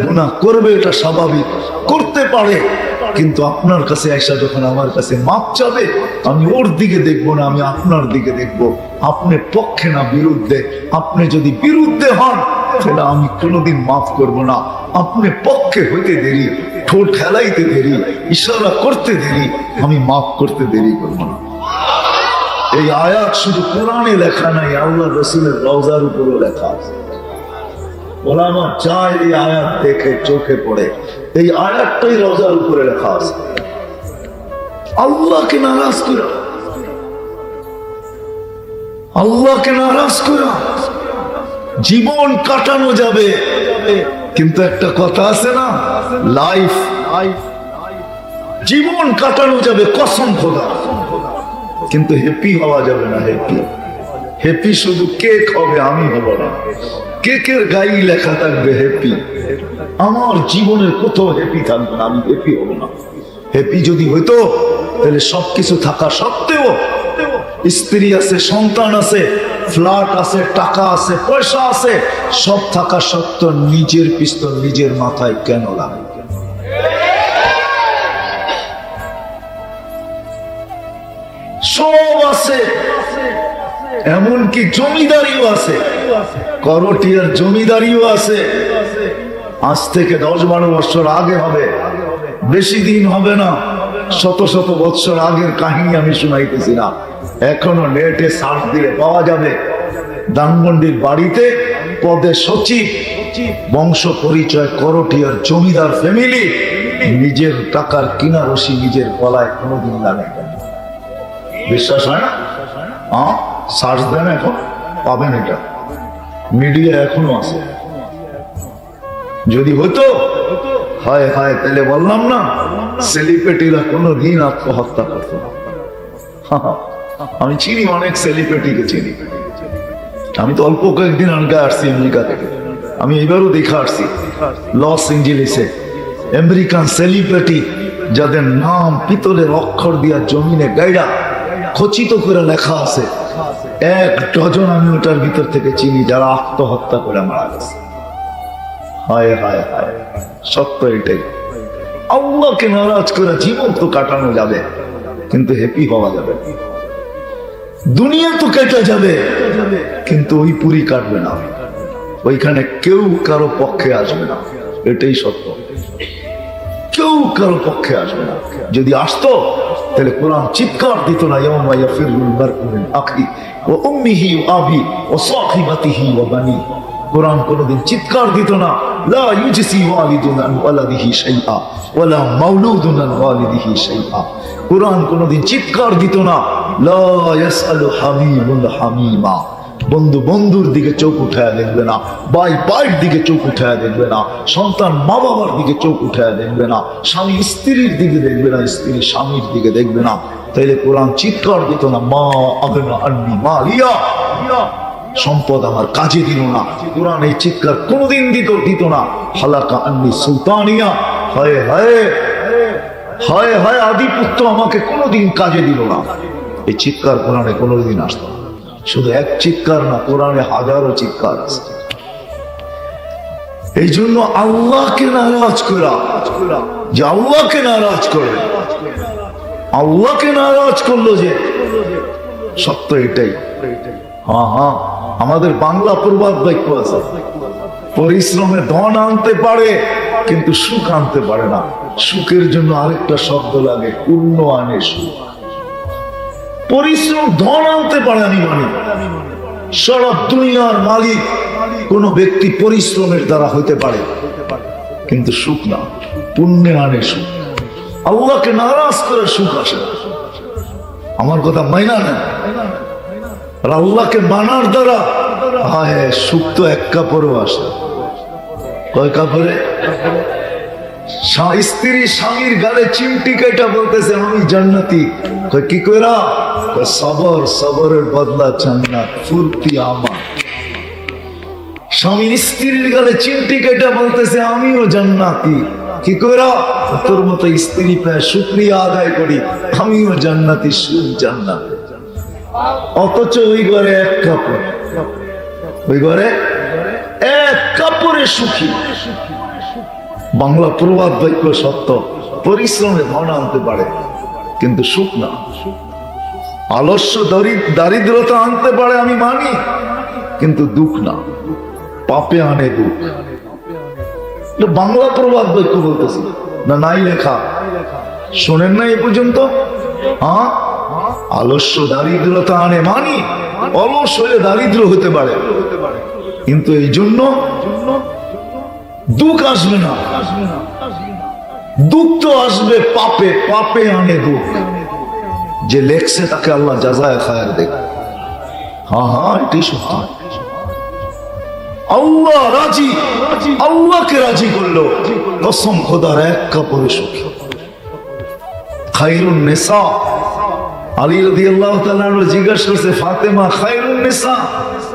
গুনাহ করবে, এটা স্বাভাবিক, করতে পারে, কিন্তু আপনার কাছে আইসা যখন আমার কাছে মাপ চাবে, আমি ওর দিকে দেখবো না, আমি আপনার দিকে দেখবো। আপনি পক্ষে না বিরুদ্ধে। আপনি যদি বিরুদ্ধে হন তাহলে আমি কোনোদিন মাফ করব না। আপনি পক্ষে হইতে দেরি, ঠোঁট হেলাইতে দেরি, ইশারা করতে দেরি, আমি মাফ করতে দেরি করবো না। এই আয়াত শুধু কোরআনে লেখা নাই, আল্লাহ রসুলের রওজার উপরও লেখা আছে। ওলামা চায় এই আয়াত দেখে চোখে পড়ে, এই আয়াতটাই রওজার উপরে লেখা আছে। আল্লাহকে নারাজ করা, আল্লাহকে নারাজ করা, জীবন কাটানো যাবে, কিন্তু একটা কথা আছে না, লাইফ, জীবন কাটানো যাবে কসম খোদা, কিন্তু হ্যাপি হওয়া যাবে না। হ্যাপি হ্যাপি শুধু কেক হবে, আমি হব না। কেকের গায়ে লেখা থাকবে হ্যাপি, আমার জীবনের কোথাও হ্যাপি থাকবে না, আমি হ্যাপি হব না। হ্যাপি যদি হইতো তাহলে সবকিছু থাকা সত্ত্বেও, স্ত্রী আছে, সন্তান আছে, ফ্ল্যাট আছে, টাকা আছে, পয়সা আছে, সব থাকা সত্ত্বেও নিজের পিস্তল নিজের মাথায় কেন লাগে? সব আছে, এমনকি জমিদারিও আছে, করটিয়ার জমিদারিও আছে। আজ থেকে 10-12 বছর আগে হবে, বেশি দিন হবে না, শত শত বছর আগের কাহিনী আমি শুনাইতেছি না, এখনো নেটে সার্চ দিলে পাওয়া যাবে। ধানমন্ডির বাড়িতে পদে সচিব, বংশ পরিচয় করটিয়ার জমিদার ফ্যামিলি, নিজের টাকার কিনা রশি নিজের গলায় কোনোদিন লাগে। বিশ্বাস হয় না? সার্চ দেন, এখন পাবেন, এটা মিডিয়া এখনো আছে। যদি হতো হয় হয়, তাহলে বললাম না, সেলিব্রিটিরা কোনোদিন আত্মহত্যা করতো না। আমি চিনি, অনেক সেলিব্রিটিকে চিনি। আমি তো অল্প কয়েকদিন আগে আসছি আমেরিকা থেকে, আমি এবারও দেখে আসছি লস এঞ্জেলেসে আমেরিকান সেলিব্রিটি, যাদের নাম পিতলের অক্ষর দিয়া জমিনে গাইডা খচিত করে লেখা আছে, 1 ডজন আমি ওটার ভিতর থেকে চিনি, যারা আত্মহত্যা করে মারা গেছে। হায় হায় হায়, সত্য এটাই। আল্লাহকে নারাজ করে জীবন তো কাটানো যাবে, কিন্তু হ্যাপি হওয়া যাবে। দুনিয়া তো কেটে যাবে, কিন্তু ওই পুরি কাটবে না, ওইখানে কেউ কারো পক্ষে আসবে না, এটাই সত্য। কেউ কারো পক্ষে আসবে না। যদি আসতো তাহলে কোরআন চিৎকার দিত না, ইয়াউমা ইয়াফিরুল মারউ মিন আখি ওয়া উম্মিহি ওয়া আবি ওয়া সাহিবাতিহি ওয়া বানি। কোরআন কোনদিন চিৎকার দিত না, লা ইউজসি ওয়ালিদুন আন ওয়ালাদিহি শাইআ ওয়ালা মাউলুদুন আন ওয়ালিদিহি শাইআ। কোরআন কোনদিন চিৎকার দিত না, লা ইয়াসআলু হামিমুন হামিমা। বন্ধু বন্ধুর দিকে চোখ উঠায় দেখবে না, ভাই ভাইয়ের দিকে চোখ উঠায় দেখবে না, সন্তান মা বাবার দিকে চোখ উঠায় দেখবে না, স্বামী স্ত্রীর দিকে দেখবে না, স্ত্রী স্বামীর দিকে দেখবে না। তাইলে কোরআন চিৎকার দিত না, মা আগনা আন্নি মালিয়া, সম্পদ আমার কাজে দিল না। কোরআন এই চিৎকার কোনদিন দিত না, হালাকা আন্নি সুলতানিয়া, হায় হায় হায় হায়, আদিপুত্র আমাকে কোনদিন কাজে দিল না। এই চিৎকার কোরআনে কোনদিন আসতো না। শুধু এক চিৎকার না, কোরআনে হাজারো চিৎকার আছে। এই জন্য আল্লাহকে নারাজ করা, যে আল্লাহকে নারাজ করবে, আল্লাহকে নারাজ করলো যে, সত্য এটাই। হ্যাঁ হ্যাঁ, আমাদের বাংলা প্রবাদ বাক্য আছে, পরিশ্রমে ধন আনতে পারে কিন্তু সুখ আনতে পারে না। সুখের জন্য আরেকটা শব্দ লাগে, পূর্ণ আনে সুখ। পরিশ্রম ধন আনতে পারেনি মানে সারা দুনিয়ার মালিক কোন ব্যক্তি পরিশ্রমের দ্বারা হইতে পারে, কিন্তু সুখ না, পুণ্যে আনে সুখ। আল্লাহকে নারাজ করে সুখ আসে। আমার কথা মাইনা নেন, আর আল্লাহকে মানার দ্বারা হায় সুখ তো এক কাপড়ও আসে। কয় কাপড়ে? স্ত্রী স্বামীর গালে চিমটি কেটে বলতেছে আমি জান্নাতি। কি কইরা? সবর, সবরের বদলা জান্নাত, ফুর্তি আমার। স্বামী স্ত্রীর গালে চিমটি কেটে বলতেছে আমিও জান্নাতি। কি কইরা? তোর মতো স্ত্রী পেয়ে শুকরিয়া আদায় করি, আমিও জান্নাতি, সুখ জান্নাত। অথচ ওই ঘরে এক কাপড়, ওই ঘরে এক কাপড়ে সুখী। বাংলা প্রবাদ বাক্য সত্য, পরিশ্রমে ধন আনতে পারে কিন্তু সুখ না। আলস্য দারিদ্রতা আনতে পারে আমি মানি, কিন্তু দুঃখ না, পাপে আনে দুঃখ। বাংলা প্রবাদ বাক্য বলতেছি না, নাই লেখা, শোনেন না এ পর্যন্ত? হ্যাঁ, আলস্য দারিদ্রতা আনে মানি, অলস হলে দারিদ্র হতে পারে, কিন্তু এই জন্য দুঃখ আসবে না। দুঃখ তো আসবে পাপে, পাপে আনে দুঃখ। যে লেখছে তাকে আল্লাহ জাযায়ে খায়ের দেখ। হ্যাঁ হ্যাঁ, এটাই সত্য। আল্লাহ রাজি, আল্লাহকে রাজি করলো, কসম খোদার এক কাপড়ে সুখী। খায়রুন নিসা, আলী রাদিয়াল্লাহু তাআলা জিজ্ঞাসা করছে, ফাতেমা খায়রুন নিসা?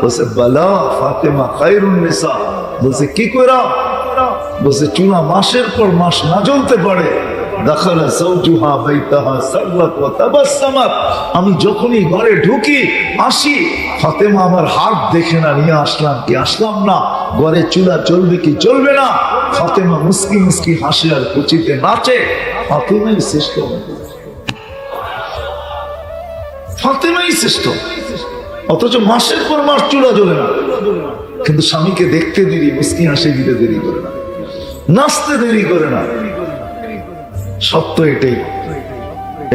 বলছে বালা, ফাতেমা খায়রুন নিসা। বলছে কি কইরা? বলছে চুলা মাসের পর মাস না জ্বলতে পারে, দাখালা যাওজুহা বাইতাহা সাল্লাত ওয়া তাবাসসামাত। আমি যখনই ঘরে ঢুকি আসি, ফাতেমা আমার হাত দেখে না, নিয়ে আসলাম কি আসলাম না, ঘরে চুলা চলবে কি চলবে না, ফাতেমা মুস্কি মুস্কি হাসে আর কুচিতে নাচে। ফাতেমাই শ্রেষ্ঠ, ফাতেমাই শ্রেষ্ঠ। অথচ মাসের পর মাস চুলা জ্বলে না, কিন্তু স্বামীকে দেখতে দেরি, মুস্কি হাসি দিতে দেরি করে না, নাচতে দেরি করে না। সত্য এটাই।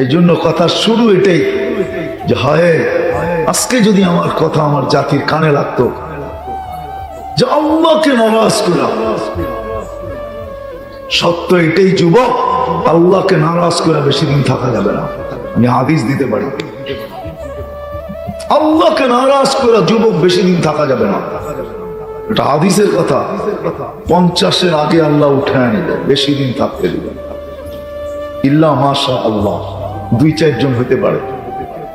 এই জন্য কথা শুরু এটাই যে হয় আজকে যদি আমার কথা আমার জাতির কানে লাগতো যে আল্লাহকে নারাজ করা। সত্য এটাই যুবক, আল্লাহকে নারাজ করা বেশি দিন থাকা যাবে না। আমি হাদিস দিতে পারি, আল্লাহকে নারাজ করা যুবক বেশি দিন থাকা যাবে না। এটা হাদিসের কথা। 50-এর আগে আল্লাহ উঠে আনে দেয়, বেশি দিন থাকতে দেবে। ইল্লা মাশা আল্লাহ, 2-4 জন হইতে পারে,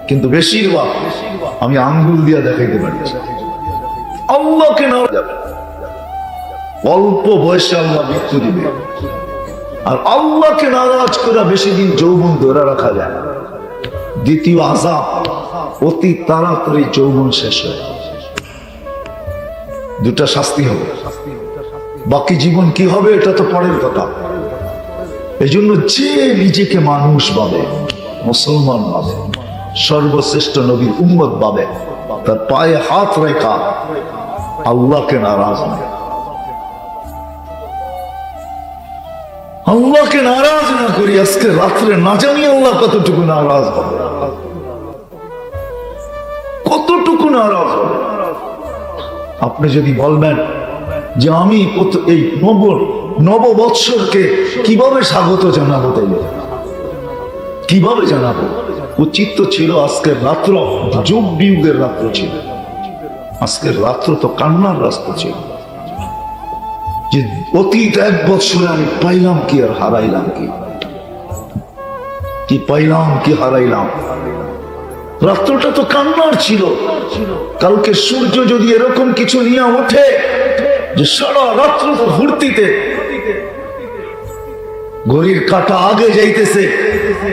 কিন্তু বেশিরভাগ আমি আঙ্গুল দিয়া দেখাইতে পারি আল্লাহকে নারাজ যাবে। অল্প বয়সে আল্লাহ মৃত্যু দিবে। আর আল্লাহকে নারাজ করা বেশি দিন যৌবন ধরে রাখা যায়। দ্বিতীয় আযাব, অতি তাড়াতাড়ি যৌবন শেষ হয়। দুটা শাস্তি হবে, বাকি জীবন কি হবে এটা তো পরের কথা। এই জন্য যে নিজেকে মানুষ ভাবে, মুসলমান ভাবে, সর্বশ্রেষ্ঠ নবীর উম্মত ভাবে, তার পায়ে হাত রেখা আল্লাহকে নারাজ না, আল্লাহকে নারাজ না করি আজকে রাত্রে না জানি আল্লাহ কতটুকু নারাজ হবে, কতটুকু নারাজ হবে। আপনি যদি বলবেন যে আমি এই নববৎসরকে কিভাবে স্বাগত জানাবো, তাইলে কিভাবে জানাবো? উচিত তো ছিল আজকের রাত্র যোগ বিয়োগের রাত্র ছিল, আজকের রাত্র তো কান্নার রাস্তা ছিল। যে অতীত 1 বছরে আমি পাইলাম কি আর হারাইলাম কি, কি পাইলাম কি হারাইলাম। রাত্রটা তো কান্নার ছিল। কালকে সূর্য যদি এরকম কিছু নিয়ে ওঠে যে সারা রাত্র তো ফুর্তিতে, ঘড়ির কাঁটা আগে যাইতেছে,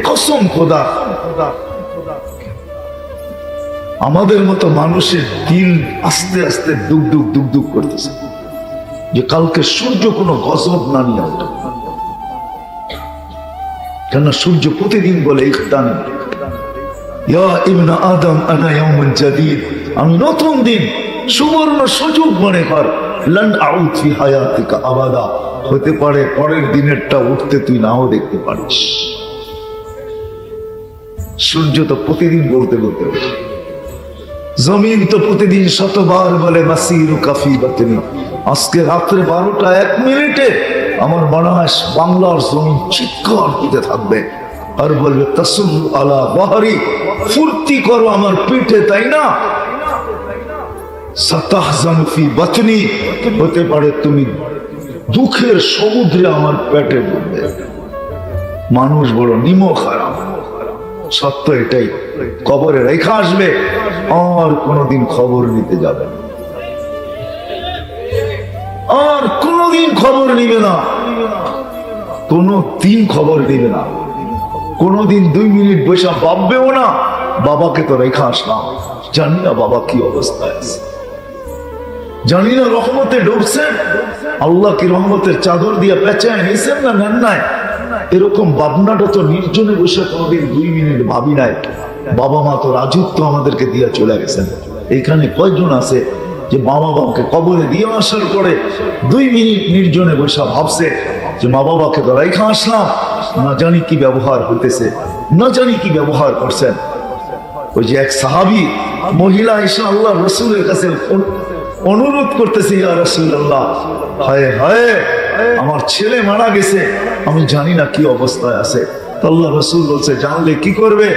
কসম খোদা আমাদের মতো মানুষের দিল আস্তে আস্তে দুক দুক দুক দুক করতেছে যে কালকে সূর্য কোনো গজব না নিয়ে ওঠে। কেন সূর্য প্রতিদিন বলে ইখতানি ইয়া ইবনা আদম আনা ইয়াউমুন জাদীদ, আমি নতুন দিন, সুবর্ণ সুযোগ মনে কর। লান আউদ ফি হায়াতিকা আবাদা, হতে পারে পরের দিনেরটা উঠতে তুই নাও দেখতে পারিস। সূর্য তো প্রতিদিন বলতে বলতে, জমিন তো প্রতিদিন শতবার বলে মাসিরু কাফি বাতনি। আজকে রাত্রে 12টা 1 মিনিটে আমার মনে হয় বাংলার জমিন চিৎকার দিতে থাকবে আর বলবে তাসুল্লু আলা বাহরি, ফুর্তি করো আমার পিঠে, তাই না? সাতাহজানু ফি বাতনি, হতে পারে তুমি দুঃখের সমুদ্রে আমার পেটে ডুববে। মানুষ বড় নিমক হারাম। সত্য এটাই, কবরে রেখা আসবে আর কোনদিন খবর নিতে যাবে না, আর কোনদিন খবর নিবে না, কোনদিন খবর নিবে না, কোনদিন 2 মিনিট বসে ভাববেও না বাবাকে তো রেখা আসলাম, জানি না বাবা কি অবস্থায় আছে। জানি না রহমতে ডুবছেন, আল্লাহ কি রহমতের চাদর দিয়ে পেঁচায় নিয়েছেন না নেন নাই। এরকম ভাবনাটা তো নির্জনে বসে কোনোদিন 2 মিনিট ভাবি নাই। বাবা মা তো রাজত্ব আমাদেরকে দিয়ে চলে গেছেন। এখানে কয়জন আছে যে মা বাবাকে কবরে দিয়ে আসার পরে 2 মিনিট নির্জনে বসে ভাবছে যে মা বাবাকে তো রাইখা আসলাম, না জানি কি ব্যবহার হইতেছে, না জানি কি ব্যবহার করছেন। ওই যে এক সাহাবী মহিলা এসে আল্লাহ রসুলের কাছে অনুরোধ করতেছে, ইয়া রাসূলুল্লাহ, হায় হায় আমার ছেলে মারা গেছে, আমি জানি না কি অবস্থায় আছে। তো আল্লাহ রসুল বলছে, জানলে কি করবে?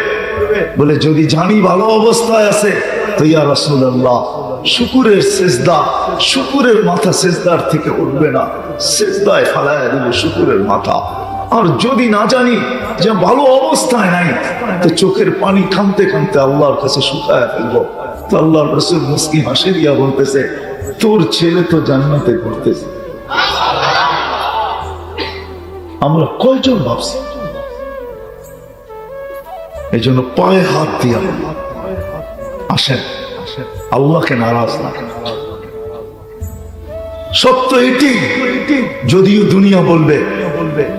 বলে যদি জানি ভালো অবস্থায় আছে তো ইয়া রাসূলুল্লাহ শুকুরের সিজদা, শুকুরের মাথা সিজদার থেকে উঠবে না, সিজদায় ফালায়া দেব শুকুরের মাথা। আর যদি না জানি যে ভালো অবস্থায় নাই তো চোখের পানি কাঁদতে কাঁদতে আল্লাহর কাছে শুকায় ফেলবো। তো আল্লাহর রাসূল মুস্কি হাসি দিয়া বলতেছে, তোর ছেলে তো জান্নাতে ঘুরতেছে। আমরা কয়জন ভাবছি? এই জন্য পায়ে হাত দিয়া আসেন, আল্লাহকে নারাজ না। সত্য এটি, যদিও দুনিয়া বলবে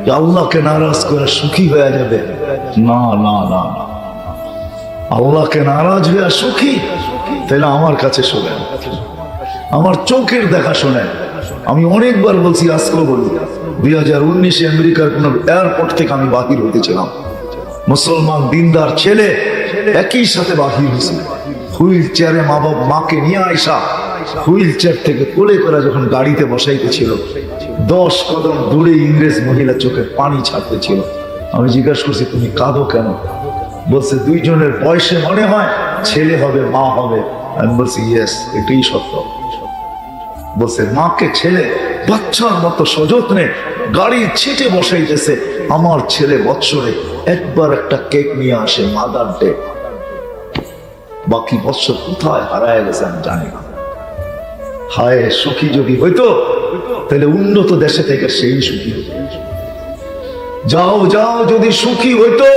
যে আল্লাহকে নারাজ করে সুখী হয়ে যাবে, না না না, আল্লাহকে নারাজ হয়ে সুখী, তাহলে আমার কাছে শোনেন, আমার চোখের দেখা শোনেন। আমি অনেকবার বলছি, আজকেও বলি, 2019-এ আমেরিকার কোন এয়ারপোর্ট থেকে আমি বাহির হতেছিলাম। মুসলমান দিনদার ছেলে একই সাথে বাহির হয়েছিল। হুইল চেয়ারে মা বাবা মাকে নিয়ে আইসা হুইল চেয়ার থেকে কোলে করে যখন গাড়িতে বসাইতেছিল, 10 কদম দূরে ইংরেজ মহিলা চোখে পানি ছাড়তেছিল। আমি জিজ্ঞাসা করছি, তুমি কাঁদো কেন? বলছে, 2 জনের বয়সে মনে হয় ছেলে হবে মা হবে। আমি বলছি, ইয়েস, এটাই সত্য। বলছে, মাকে ছেলে বাচ্চার মতো সযত্নে গাড়ির ছিটে বসাইতেছে। আমার ছেলে বৎসরে একবার একটা কেক নিয়ে আসে, মাদার ডে, বাকি বৎসর কোথায় হারায় গেছে আমি জানি না। হায়, সুখী যদি হইতো তাহলে উন্নত দেশে থেকে সেই সুখী হতো। যাও যাও, যদি সুখী হইতো,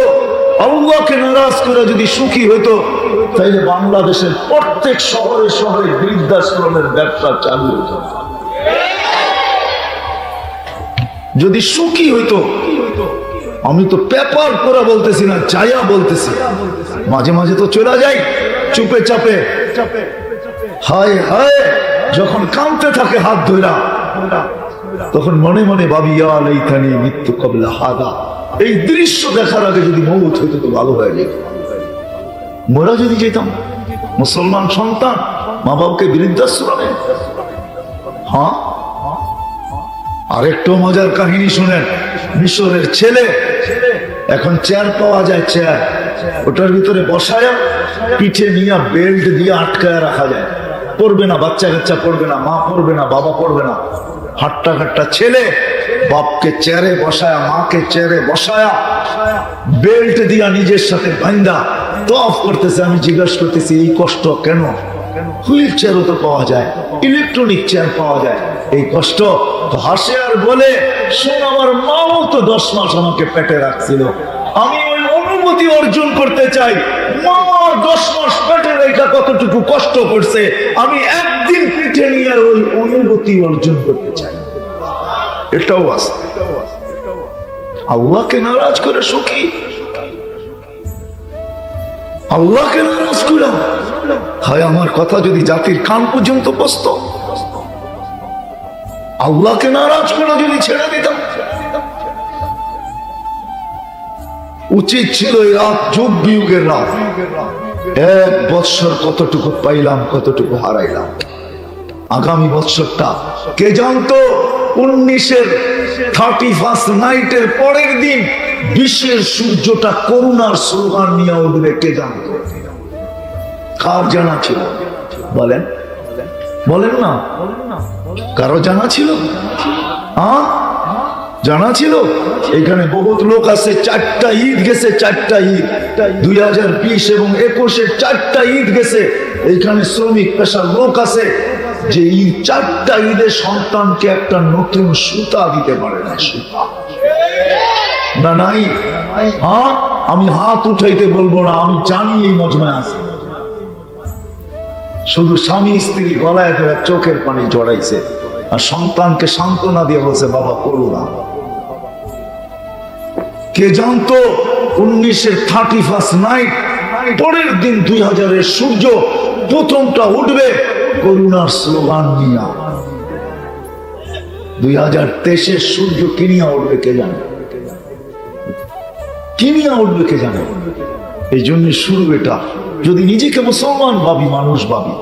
আল্লাহকে নারাজ করে যদি সুখী হইতো, তাইলে বাংলাদেশের প্রত্যেক শহরে শহরে বৃদ্ধাশ্রমের ব্যবসা চালু হতো। যদি সুখী হইতো, আমি তো পেপার পড়া বলতেছি না, চায়া বলতেছি, মাঝে মাঝে তো চলে যাই চুপে চাপে। হায় হায়, যখন কাঁদতে থাকে হাত ধরা, তখন মনে মনে ভাবি, ইয়া লাইতানি মিততু ক্বাবলা হাদা, এই দৃশ্য দেখার আগে যদি মওত হইতো তো ভালো হয়ে যেত। মোরা যদি যেতাম, মুসলমান সন্তান মা বাবাকে বৃদ্ধাশ্রমে। হ্যাঁ, আরেকটু মজার কাহিনী শুনেন। মিশরের ছেলে, এখন চেয়ার পাওয়া যায়, চেয়ার, ওটার ভিতরে বসায় পিঠে নিয়ে বেল্ট দিয়ে আটকায় রাখা যায়। পড়বে না, বাচ্চা কাচ্চা পড়বে না, মা পড়বে না, বাবা পড়বে না। হাট্টা খাট্টা ছেলে বাপকে চেয়ারে বসায়া, মাকে চেয়ারে বসায়া, বেল্ট দিয়া নিজের সাথে বাঁধা তফ করতেছে। আমি জিজ্ঞাসা করতেছি, এই কষ্ট কেন? হুইল চেয়ারও তো পাওয়া যায়, ইলেকট্রনিক চেয়ার পাওয়া যায়, এই কষ্ট? তো হাসে আর বলে, শোন, আমার মাও তো 10 মাস আমাকে পেটে রাখছিল, আমি ওই অনুভূতি অর্জন করতে চাই। মা 10 মাস পেটে রেখা কতটুকু কষ্ট করছে, আমি একদিন পিঠে নিয়ে ওই অনুভূতি অর্জন করতে চাই। এটাও আছে। আল্লাহকে নারাজ করে সুখী, আল্লাহকে নারাজ করে। হায়, আমার কথা যদি জাতির কান পর্যন্ত বসতো, আল্লাহকে নারাজ করে যদি ছেড়ে দিতাম। উচিত ছিল এই রাত যুগ বিয়োগের রাত। 1 বৎসর কতটুকু পাইলাম, কতটুকু হারাইলাম। আগামী বৎসরটা কে জানতো? 19-এর 31st নাইটের পরের দিন 20-এর সূর্যটা করুণার স্লোগান নিয়ে উঠবে, কে জানতো? কার জানা ছিল? বলেন বলেন না, কারো জানা ছিল? জানা ছিল? এখানে বহুত লোক আছে, 4টা ঈদ গেছে, 4টা ঈদ, 2020 এবং 21-এর 4টা ঈদ গেছে। এইখানে শ্রমিক পেশার লোক আছে যে এই 4টা ঈদের সন্তানকে একটা নতুন সুতা দিতে পারে না। সুতা না নাই? হ্যাঁ, আমি হাত উঠাইতে বলবো না, আমি জানি এই মজমায় আছে। শুধু স্বামী স্ত্রী গলায় ধরে চোখের পানি জড়াইছে, আর সন্তানকে সান্ত্বনা দিয়ে বলছে বাবা করো না। কে জানতো 1931 নাইট পরের দিন 2000 সূর্য প্রথমটা উঠবে করুণার স্লোগান নিয়ে। 2023 সূর্য কিনিয়া উঠবে কে জানে, কিনিয়া উঠবে কে জানে। এই জন্য শুরু এটা, যদি নিজেকে মুসলমান ভাবি, মানুষ ভাবি,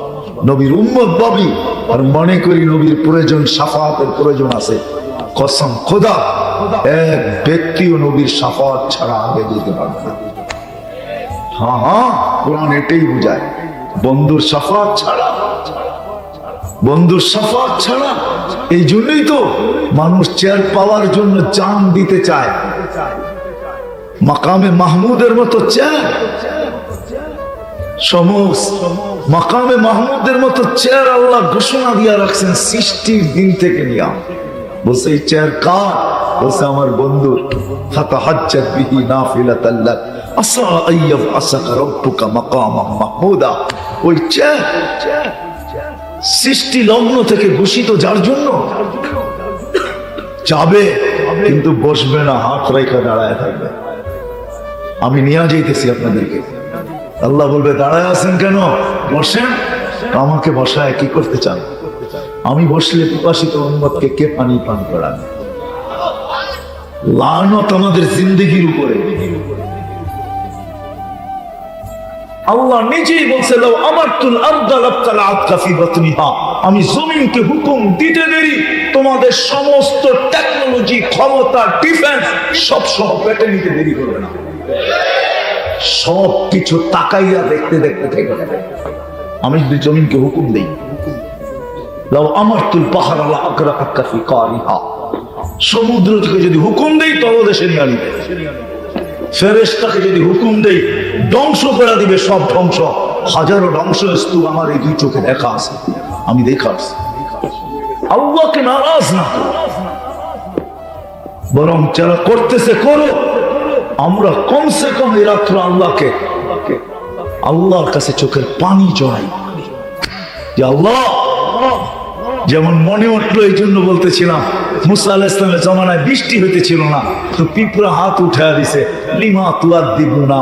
নবীর উম্মত ভাবি, আর মনে করি নবীর প্রয়োজন, শাফাতের প্রয়োজন আছে, কসম খোদা এক ব্যক্তিও নবীর শাফাত ছাড়া আগে যেতে পারবে না। হ্যাঁ হ্যাঁ, কোরআন এটাই বোঝায়, বন্ধুর শাফাত ছাড়া, বন্ধুর শাফাত ছাড়া। এই জন্যই তো মানুষ চেয়ার পাওয়ার জন্য জান দিতে চায়। মাকামে মাহমুদের মতো চেয়ার, সমস্ত মাকামে মাহমুদের মতো চেয়ার আল্লাহ ঘোষণা দিয়ে রাখছেন সৃষ্টির দিন থেকে নিয়া। বলছে এই চেয়ার কার? বলছে আমার বন্ধুর। ফাতাহাজ্জাত বিহি নাফিলাতাল লাক আসা আইয়াবআসাকা রাব্বুকা মাকামান মাহমুদা। ওই চেয়ার সৃষ্টি লগ্ন থেকে ঘোষিত, যার জন্য যাবে কিন্তু বসবে না, হাত রেখে দাঁড়ায় থাকবে। আমি নিয়ে যাইতেছি আপনাদেরকে। আল্লাহ বলবে দাঁড়ায় আছেন কেন, বসেন। আমাকে বসায় কি করতে চান? আমি বসলে পিপাসিত উম্মতকে কে পানি পান করান? লানত আমাদের জিন্দেগির উপরে। আল্লাহ নিজেই বলছে লাউ আমারতুল আরদা লাবতালাআতকা ফি বাতনিহা, আমি জমিনকে হুকুম দিতে দেরি তোমাদের সমস্ত টেকনোলজি, ক্ষমতা, ডিফেন্স সব সহ পেটে নিতে দেরি করবে না। সব কিছু তাকাইয়া দেখতে দেখতে থেকে যাবে। আমি যদি জমিনকে হুকুম দেই, লাউ আমারতুল বাহরা লাআগরাকাকা ফি কারিহা, সমুদ্রকে যদি হুকুম দেই তলদেশে নিয়ে নিবে। ফেরেশতাকে যদি হুকুম দেই ধ্বংস করে দিবে, সব ধ্বংস। হাজারো ধ্বংসস্তূপ আমার এই দুই চোখে দেখা আছে, আমি দেখা আছে। আল্লাহকে নারাজ না বরং যারা করতেছে করো, আমরা কমসে কম এই রাত্র আল্লাহকে, আল্লাহর কাছে চোখের পানি জড়াই যে আল্লাহ। যেমন মনে উঠলো, এই জন্য বলতেছিলাম মুসা আলাইহিস সালামের জামানায় বৃষ্টি হইতেছিল না, তো পিঁপড়া হাত উঠায়া দিছে, লিমা তুআদ্দিবুনা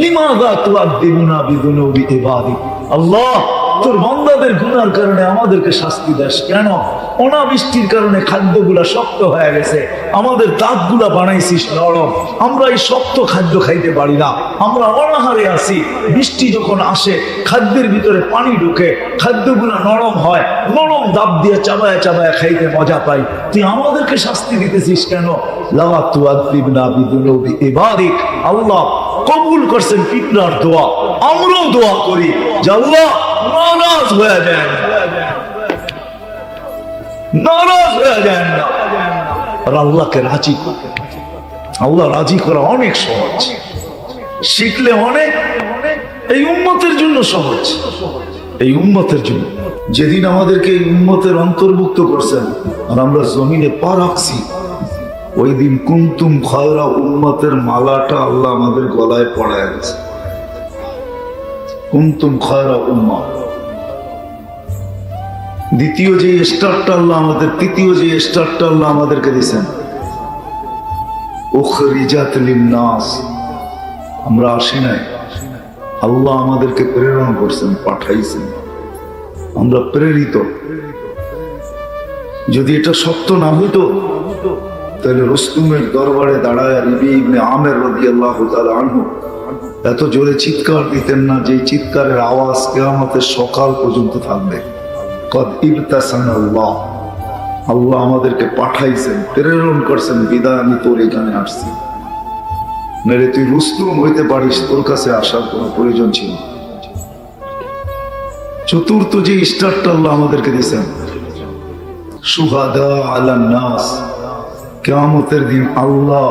লিমাযা তুআদ্দিবুনা বিযুনুবি ইবাদিক। আল্লাহ তোর বান্দাদের গুনার কারণে আমাদেরকে শাস্তি দাস কেন? অনাবৃষ্টির কারণে খাদ্যগুলা শক্ত হয়ে গেছে, আমাদের দাঁতগুলা বানাইছিস নরম, আমরা এই শক্ত খাদ্য খাইতে পারি না, আমরা অনাহারে আছি। বৃষ্টি যখন আসে খাদ্যের ভিতরে পানি ঢুকে, খাদ্যগুলা নরম হয়, নরম দাঁত দিয়ে চাবায়া চাবায়া খাইতে মজা পাই। তুই আমাদেরকে শাস্তি দিতেছিস কেন? লা তুআদ্দিবনা বিযুনুবি ইবাদিক। আল্লাহ কবুল করছেন পিঁপড়ার দোয়া, আমরাও দোয়া করি যে আল্লাহ নারাজ হয়ে যায় না, নারাজ হয়ে যায় না। আর আল্লাহকে রাজি করা, আল্লাহ রাজি করা অনেক সহজ, শিখলে অনেক। এই উম্মতের জন্য সহজ, এই উম্মতের জন্য। যেদিন আমাদেরকে এই উম্মতের অন্তর্ভুক্ত করছেন আর আমরা জমিনে পা রাখছি, ওই দিন কুনতুম খায়রা উম্মতের মালাটা আল্লাহ আমাদের গলায় পড়ায় গেছে। কুনতুম খায়রা উম্মাহ। দ্বিতীয় যে স্টারটা আল্লাহ আমাদের, তৃতীয় যে স্টারটা আল্লাহ আমাদেরকে দিয়েছেন, উখরিজাত লিন্নাস। আমরা আসি নাই, আল্লাহ আমাদেরকে প্রেরণ করছেন, পাঠাইছেন, আমরা প্রেরিত। যদি এটা সত্য না হইতো তাহলে রুস্তুমের দরবারে দাঁড়ায় রবি ইবনে আমের রাদিয়াল্লাহু তাআলা আনহু এত জোরে চিৎকার দিতেন না, যে চিৎকারের আওয়াজ কিয়ামতের সকাল পর্যন্ত থাকবে। কদ ইবতাসানাল্লাহ, আল্লাহ আমাদেরকে পাঠাইছেন, প্রেরণ করছেন, বিদায় আমি তোর এখানে আসছি। মেরে তুই রুস্তুম হইতে পারিস, তোর কাছে আসার কোনো প্রয়োজন ছিল না। চতুর্থ যে স্টারটা আল্লাহ আমাদেরকে দিয়েছেন, শুহাদা আলান নাস। কিয়ামতের দিন আল্লাহ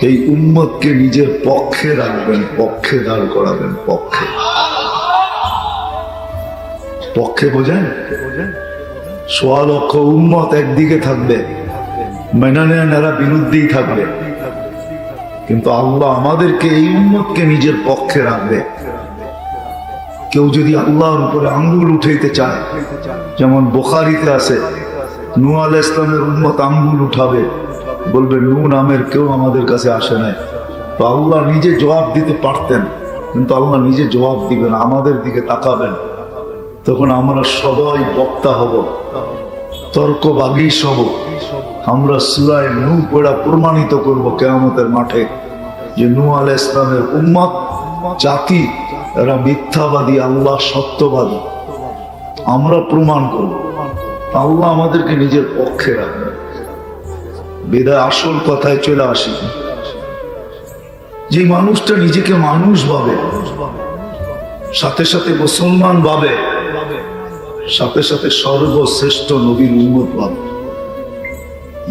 এই উম্মতকে নিজের পক্ষে রাখবেন, পক্ষে দাঁড় করাবেন, পক্ষে। পক্ষে বোঝেন? ১৬ লক্ষ উম্মত একদিকে থাকবে, মেনানেরা বিরুদ্ধেই থাকবে, কিন্তু আল্লাহ আমাদেরকে এই উম্মতকে নিজের পক্ষে রাখবে। কেউ যদি আল্লাহর উপরে আঙ্গুল উঠাইতে চায়, যেমন বুখারীতে আছে, নূহ আলাইহিস সালামের উম্মত আঙ্গুল উঠাবে, বলবে নূহ নামের কেউ আমাদের কাছে আসে নাই। তো আল্লাহ নিজে জবাব দিতে পারতেন, কিন্তু আল্লাহ নিজে জবাব দিবেন, আমাদের দিকে তাকাবেন, তখন আমরা সবাই বক্তা হব, তর্কবাগী হব। আমরা সূরা নূহ পড়া প্রমাণিত করব কিয়ামতের মাঠে যে নূহ আলাইহিস সালামের উম্মত জাতি এরা মিথ্যাবাদী, আল্লাহ সত্যবাদী। আমরা প্রমাণ করব, আল্লাহ আমাদেরকে নিজের পক্ষে রাখবেন। বিদায় আসল কথায় চলে আসি, যে মানুষটা নিজেকে মানুষ ভাবে, সাথে সাথে মুসলমান ভাবে, সাথে সাথে সর্বশ্রেষ্ঠ নবীর উম্মত ভাবে,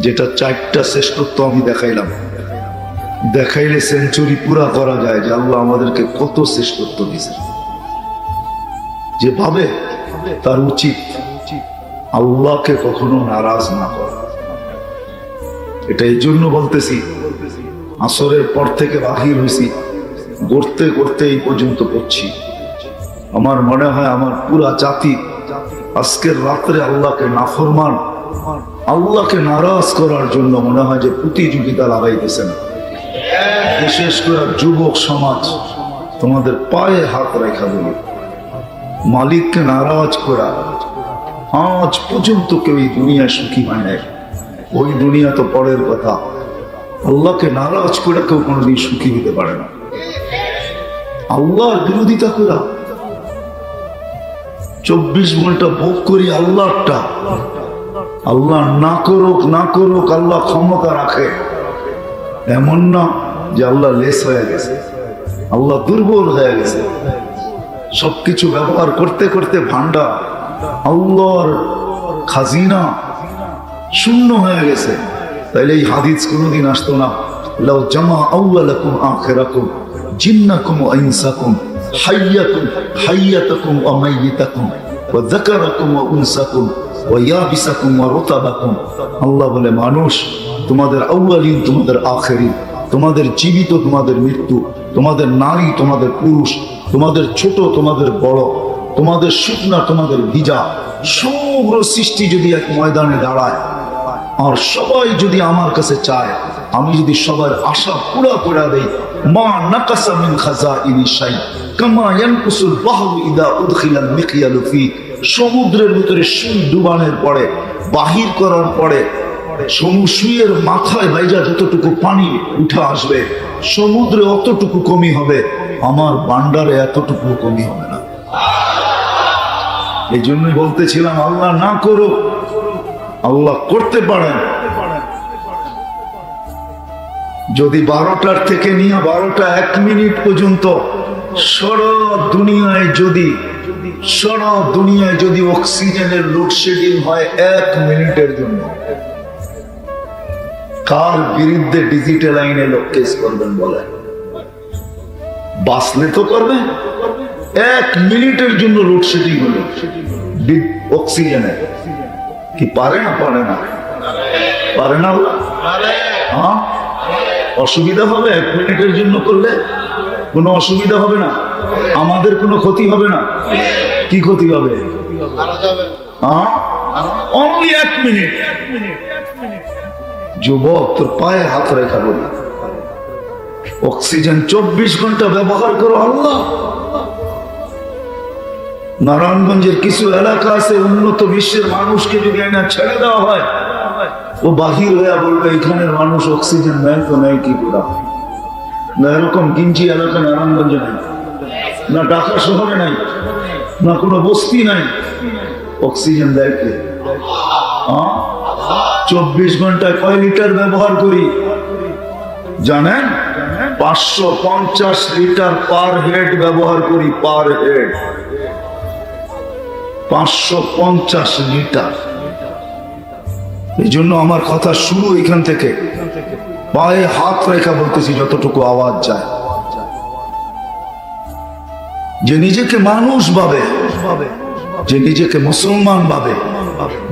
যেটা 4টা শ্রেষ্ঠত্ব আমি দেখাইলাম, দেখাইলে সেঞ্চুরি পুরা করা যায় যে আল্লাহ আমাদেরকে কত শ্রেষ্ঠত্ব দিয়েছেন। যে ভাবে তার উচিত আল্লাহকে কখনো নারাজ না করা। এটা এই জন্য বলতেছি, আসরের পর থেকে বাহির হয়েছি, গড়তে গড়তে এই পর্যন্ত পড়ছি। আমার মনে হয় আমার পুরা জাতি আজকের রাত্রে আল্লাহকে নাফরমান, আল্লাহকে নারাজ করার জন্য মনে হয় যে প্রতিযোগিতা লাগাইতেছেন। বিশেষ করে যুবক সমাজ, তোমাদের পায়ে হাত রেখা বলি, মালিককে নারাজ করা আজ পর্যন্ত কেউ এই দুনিয়া সুখী হয় নাই। ওই দুনিয়া তো পরের কথা, আল্লাহকে নারাজ করে কেউ কোনোদিন সুখী হতে পারে না। আল্লাহর বিরোধিতা করা, 24 ঘন্টা ভোগ করি আল্লাহটা, আল্লাহ না করুক না করুক আল্লাহ ক্ষমতা রাখে, এমন না যে আল্লাহ লেস হয়ে গেছে, আল্লাহ দুর্বল হয়ে গেছে। সবকিছু ব্যবহার করতে করতে ভান্ডার, আল্লাহর খাজিনা শূন্য হয়ে গেছে। তাইলে এই হাদিস কোনোদিন আসতো না, লাউ জামা আউয়ালাকুম আখিরাকুম জিন্নাকুম ওয়া ইনসাকুম হাইয়াতাকুম ওয়া মাইয়াতাকুম ওয়া যাকারাকুম ওয়া উনসাকুম ওয়া ইয়াবিসাকুম ওয়া রুতাবাকুম। আল্লাহ বলে, মানুষ, তোমাদের আউয়ালিন, তোমাদের আখিরিন, তোমাদের জীবিত, তোমাদের মৃত্যু, তোমাদের নারী, তোমাদের পুরুষ, তোমাদের ছোট, তোমাদের বড়, তোমাদের শুকনা, তোমাদের ভিজা, সমগ্র সৃষ্টি যদি এক ময়দানে দাঁড়ায় আর সবাই যদি আমার কাছে চায়, আমি যদি সবার আশা পুরা করে দেই, মা নাকাসা মিন খাজাইনি শাই কামা ইয়ানকুসুল বাহরু ইদা উদখিলাল মিকিয়ালু ফি। সমুদ্রের ভিতরে সুই ডুবানোর পরে, বাহির করার পরে, সুইয়ের মাথায় ভাইজা যতটুকু পানি উঠে আসবে, সমুদ্রে অতটুকু কমি হবে, আমার ভান্ডারে এতটুকু কমি হবে না। এই জন্যই বলতেছিলাম, আল্লাহ না করো, আল্লাহ করতে পারেন। যদি 12টার থেকে নিয়ে 12টা 1 মিনিট পর্যন্ত সারা দুনিয়ায় যদি অক্সিজেনের লোডশেডিং হয় 1 মিনিটের জন্য, কার বিরুদ্ধে ডিজিটাল আইনে লোক কেস করবেন বলে? বাঁচলে তো করবে। 1 মিনিটের জন্য লোডশেডিং হলো অক্সিজেনের, কি পারে না? পারে না, পারে না। হ্যাঁ, অসুবিধা হবে 1 মিনিটের জন্য করলে? কোনো অসুবিধা হবে না, আমাদের কোনো ক্ষতি হবে না। কি ক্ষতি হবে? Only 1 minute. যুবক, তোর পায়ে হাত রেখা বলি, অক্সিজেন 24 ঘন্টা ব্যবহার করো। আল্লাহ, নারায়ণগঞ্জের কিছু এলাকা আছে, উন্নত বিশ্বের মানুষকে যদি না ছেড়ে দেওয়া হয়, ও বাহির হয়ে বলবে এখানের মানুষ অক্সিজেন নেয় তো নেয় কি করে না। এরকম কিঞ্চি এলাকা নারায়ণগঞ্জে নাই, না ঢাকা শহরে নাই, না কোনো বস্তি নাই। অক্সিজেন দেয় কে? 24 ঘন্টায় কয় লিটার ব্যবহার করি জানেন? 550 লিটার পার হেড ব্যবহার করি, পার হেড 550 লিটার। এই জন্য আমার কথা শুরু এখান থেকে, পায়ে হাত রেখা বলতেছি যতটুকু আওয়াজ যায়। যে নিজেকে মানুষ ভাবে, যে নিজেকে মুসলমান ভাবে,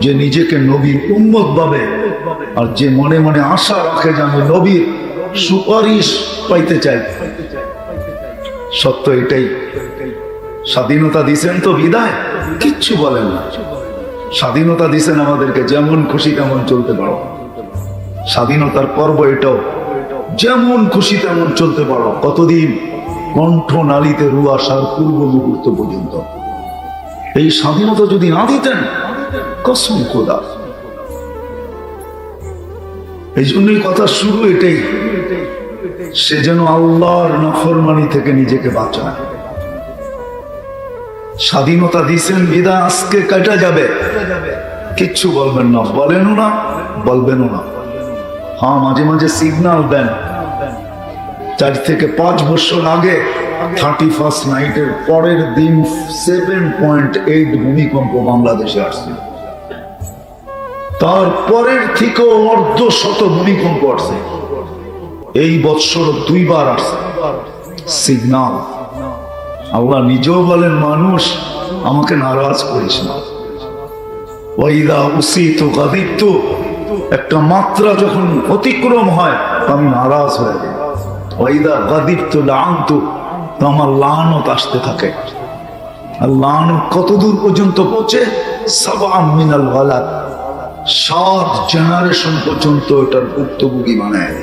যে নিজেকে নবীর উম্মত ভাবে, আর যে মনে মনে আশা রাখে যে আমি নবীর সুপারিশ পাইতে চাই, সত্য এটাই স্বাধীনতা দিছেন তো বিদায়, কিচ্ছু বলেন না। স্বাধীনতা দিছেন আমাদেরকে, যেমন খুশি তেমন চলতে পারো। স্বাধীনতার পর্ব এটাও, যেমন খুশি তেমন চলতে পারো। কতদিন? কণ্ঠ নালীতে রু আসার পূর্ব মুহূর্ত পর্যন্ত। এই স্বাধীনতা যদি না দিতেন, কসম খোদা। এই জন্যই কথা শুরু এটাই, সে যেন আল্লাহর নাফরমানি থেকে নিজেকে বাঁচায়। স্বাধীনতা দিছেন বিদায় আজকে কাটা যাবে, কিচ্ছু বলবেন না, বলেনও না, বলবেনও না। হ্যাঁ, মাঝে মাঝে সিগন্যাল দেন। 4 থেকে 5 বছর আগে 31st নাইটের পরের দিন 7.8 ভূমিকম্প বাংলাদেশে আসছিল। তারপরের থেকেও অর্ধশত ভূমিকম্প আসছে। এই বৎসর 2 বার আসছে সিগন্যাল। আল্লাহ নিজেও বলেন, মানুষ আমাকে নারাজ করিস না। ওয়াইদা উসিতু গাদিবতু, একটা মাত্রা যখন অতিক্রম হয় আমি নারাজ হয়ে যাই। ওয়াইদা গাদিবতু লাআনতু, তো আমার লানত আসতে থাকে। আর লানত কতদূর পর্যন্ত পৌঁছে? সাবআম মিনাল ওয়ালাদ, 7 জেনারেশন পর্যন্ত এটার ভুক্তভোগী বানায়।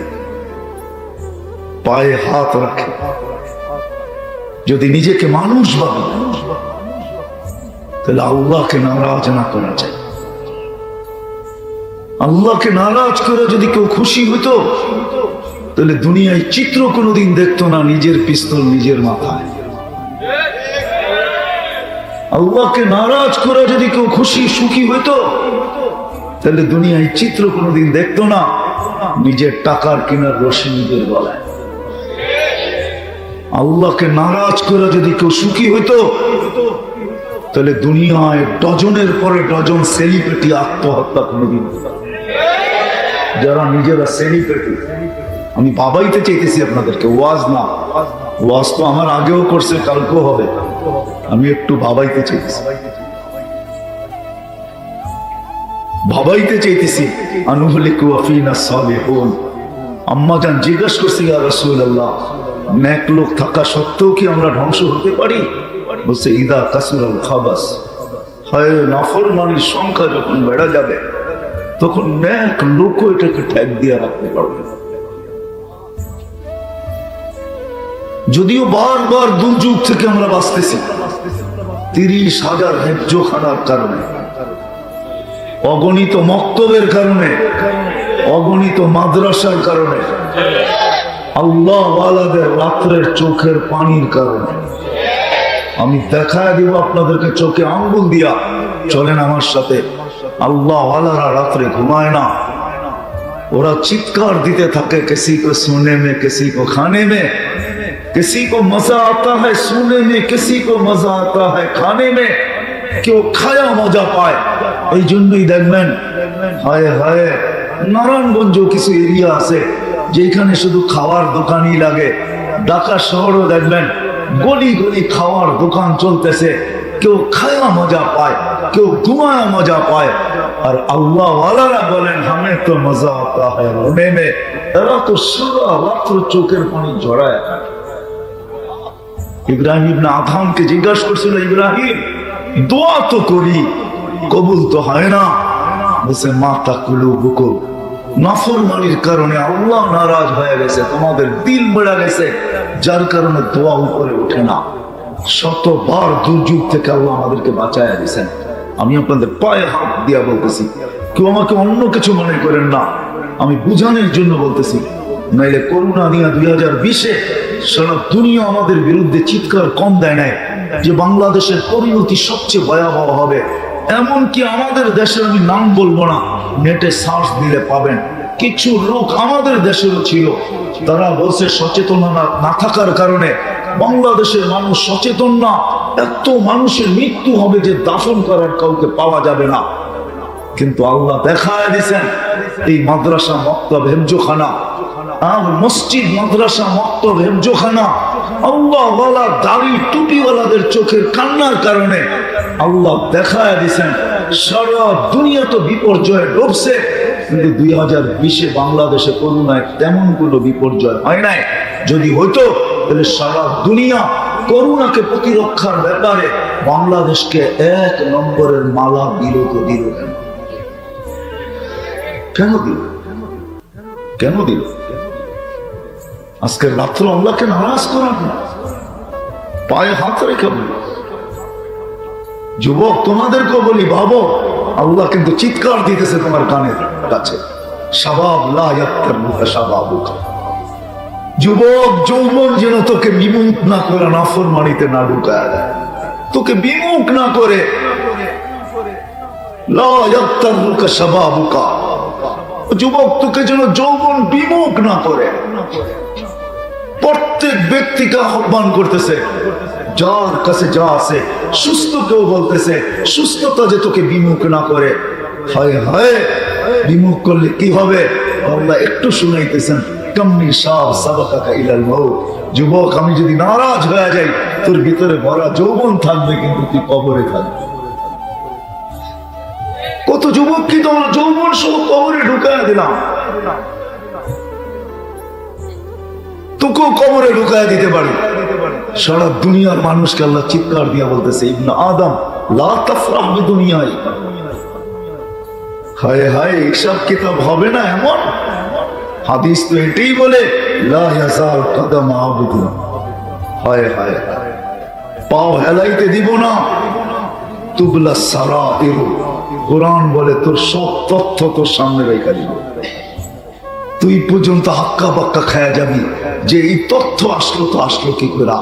পায়ে হাত রাখে। যদি নিজেকে মানুষ ভাবে, তাহলে আল্লাহকে নারাজ না করা যায়। আল্লাহকে নারাজ করে যদি কেউ খুশি হতো, তাহলে দুনিয়ায় চিত্র কোনোদিন দেখতো না নিজের পিস্তল নিজের মাথায়। আল্লাহকে নারাজ করে যদি কেউ খুশি সুখী হতো, তাহলে দুনিয়ায় চিত্র কোনোদিন দেখতো না নিজের টাকার কেনার রশি নিজের গলায়। আল্লাহকে নারাজ করে যদি কেউ সুখী হইতো, তাহলে দুনিয়ায় ডজনের পরে ডজন সেলিব্রিটি আত্মহত্যা কোনোদিন। যারা নিজেরা সেলিব্রিটি, আমি বাবাইতে চাইতেছি আপনাদেরকে, ওয়াজ না। ওয়াজ তো আমার আগেও করছে, কালকেও হবে। আমি একটু বাবাইতে চাইতেছি, ভাবাইতে চাইতেছি। আনুহলিকু আফিনা সালিহুন। আম্মা জান জিজ্ঞেস করছি, ইয়া রাসূলুল্লাহ, নেক লোক থাকা সত্ত্বেও কি আমরা ধ্বংস হতে পারি? বলছে, ইদা কাসুরাল খাবাস, হয় নাফরমানির সংখ্যা যখন বেড়ে যাবে, তখন নেক লোকও এটাকে ঠেক দিয়ে রাখতে পারবে। যদিও বারবার দুর্যোগ থেকে আমরা বাঁচতেছি, 30,000 হেফজোখানার কারণে, অগণিত মক্তবের কারণে, অগণিত মাদ্রাসার কারণে, আল্লাহ ওয়ালাদের রাত্রের চোখের পানির কারণে। আমি দেখায় দিব আপনাদেরকে চোখে আঙ্গুল দিয়া, চলেন আমার সাথে। আল্লাহ ওয়ালারা রাত্রে ঘুমায় না, ওরা চিৎকার দিতে থাকে, কিসি কো সোনে মে, কিসি কো খানে মে, किसी को मजा आता है सोने में, किसी को मजा आता है खाने में। কেউ খায়া মজা পায়। এই জন্যই দেখবেন, হায় হায়, নারায়ণগঞ্জ কিছু এরিয়া আছে যেখানে শুধু খাওয়ার দোকানই লাগে। ঢাকা শহরও দেখবেন গলি গলি খাওয়ার দোকান চলতেছে। কেউ খায়া মজা পায়, কেউ ঘুমায়া মজা পায়। আর আল্লাহ ওয়ালারা বলেন, হামে তো মজা আতা হ্যায় রোনে মে। এরা তো সারা রাত্র চোখের পানি ঝরায়। ইব্রাহিম ইবনে আদহামকে জিজ্ঞাসা করছিল, ইব্রাহিম দোয়া তো করি, কবুল তো হয় না। বলছে, মাতা কুলুবুকুম, নাফরমানির কারণে আল্লাহ নারাজ হয়ে গেছে, তোমাদের দিল বেড়ে গেছে, যার কারণে দোয়া উপরে ওঠে না। শতবার দুর্যোগ থেকে আল্লাহ আমাদেরকে বাঁচায় দিয়েছেন। আমি আপনাদের পায়ে হাত দিয়া বলতেছি, কেউ আমাকে অন্য কিছু মনে করেন না, আমি বুঝানোর জন্য বলতেছি। নাইলে করোনা নিয়ে 2020-এ সারা দুনিয়া আমাদের বিরুদ্ধে চিৎকার কম দেয় নাই যে বাংলাদেশের পরিণতি সবচেয়ে ভয়াবহ হবে। এমনকি আমাদের দেশের, আমি নাম বলবো না, নেটে সার্চ দিলে পাবেন, কিছু লোক আমাদের দেশেরও ছিল, তারা বলছে সচেতনতা না থাকার কারণে বাংলাদেশের মানুষ সচেতন না, এত মানুষের মৃত্যু হবে যে দাফন করার কাউকে পাওয়া যাবে না। কিন্তু আল্লাহ দেখায় দিয়েছেন, এই মাদ্রাসা মক্তব হেফজোখানা, মসজিদ মাদ্রাসা মক্তব হেফজোখানা, আল্লাহ ওয়ালা দাড়ি টুপিওয়ালাদের চোখের কান্নার কারণে আল্লাহ দেখায় দিয়েছেন সারা দুনিয়া তো বিপর্যয়ে ডুবছে, কিন্তু 2020-এ বাংলাদেশে করোনায় তেমন কোনো বিপর্যয় হয় নাই। যদি হইতো তাহলে সারা দুনিয়া করুণাকে প্রতিরক্ষার ব্যাপারে বাংলাদেশকে 1 নম্বরের মালা দিল তো দিল কেন দিল? কেন দিল? আজকের রাত্র আল্লাহকে নারাজ করার না, পায়ে হাত রেখে বলি। যুবক তোমাদেরকেও বলি, ভাবো আল্লাহ কিন্তু চিৎকার দিতেছে তোমার কানের কাছে, শাবাব লা ইয়াক্তারুকা শাবাবুকা। যুবক যৌবন যেন তোকে বিমুখ না করে নাফরমানিতে না ঢুকায় দেয়, তোকে বিমুখ না করে। লা ইয়াক্তারুকা শাবাবুকা, যুবক তোকে যেন যৌবন বিমুখ না করে। প্রত্যেক ব্যক্তিকে আহ্বান করতেছে, যার কাছে যা আছে সুস্থ কেউ বলতেছে সুস্থতা যে তোকে বিমুখ না করে। হায় হায়, বিমুখ করলে কি হবে? আল্লাহ একটু শুনাইতেছেন, কাম্মি শাব সাবাকাকা ইলাল মাউত। যুবক আমি যদি নারাজ হয়ে যাই, তোর ভিতরে ভরা যৌবন থাকবে কিন্তু তুই কবরে থাকবে। কত যুবক কি তোমার যৌবন সহ কবরে ঢুকায় দিলাম, তোকেও কবরে ঢুকায় দিতে পারি। সারা দুনিয়ার মানুষকে আল্লাহ চিৎকার দিয়া বলতেছে, ইবনে আদম লা তাফরাহ বিদুনিয়াই। হায় হায়, হিসাব কিতাব হবে না এমন? হাদিস তো এটাই বলে, লা ইয়াজাল কদম আবদিন। হায় হায়, পাও হেলাইতে দিব না। তুবলা সারাইর, কোরআন বলে তোর সব তথ্য তোর সামনে রেখে দিব। তুই পর্যন্ত হাক্কা বাক্কা খায়া যাবি যে এই তথ্য আসলো তো আসলো কি করে?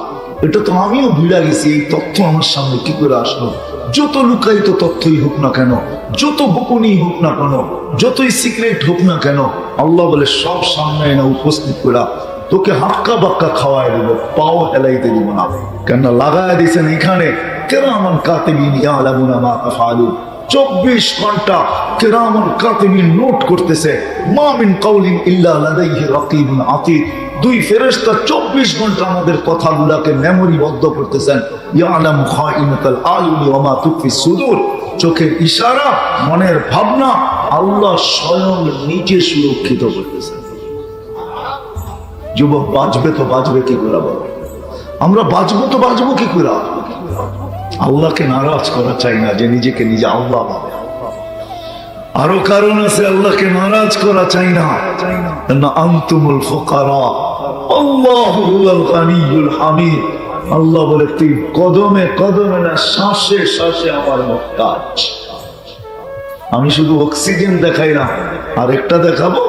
এটা তো আমিও ভুলে গেছি, এই তথ্য আমার সামনে কি করে আসলো? যত লুকায়িত তথ্যই হোক না কেন, যত গোপনই হোক না কেন, যতই সিক্রেট হোক না কেন, আল্লাহ বলে সব সামনে এনে উপস্থিত করা তোকে হাক্কা বাক্কা খাওয়াই দেবো, পাও হেলাইতে দিব না। কেন লাগায় দিয়েছেন এখানে কিরামান কাতিবিন ইয়ালামুনা মা তাফআলুন। 24 ঘন্টা কিরামান কাতিবিন নোট করতেছে, মা মিন কাউলিন ইল্লা লাদাইহি রাকিবুন আতীদ। 2 ফেরেশতা 24 ঘন্টা আমাদের কথাগুলোকে মেমোরিবদ্ধ করতেছেন। ইয়ালামু খাইনাতাল আয়ুনি ওয়া মা তুখফি সুদূর। চোখের ইশারা, মনের ভাবনা আল্লাহ স্বয়ং নিজে সুরক্ষিত করতেছেন। যুবক বাঁচবে তো বাঁচবে কি করে? আমরা বাঁচবো তো বাঁচবো কি করে? আল্লাহকে নারাজ করা চাই না যে নিজেকে নিজে আল্লাহ ভাবে। আরো কারণ আছে আল্লাহকে নারাজ করা চাই না। আনতুমুল ফুকারা আল্লাহু হুয়াল গানিয়ুল হামিদ। আল্লাহ বলে তুই কদমে কদমে না শ্বাসে শ্বাসে আমার মুহতাজ। আমি শুধু অক্সিজেন দেখাই না, আর একটা দেখাবো,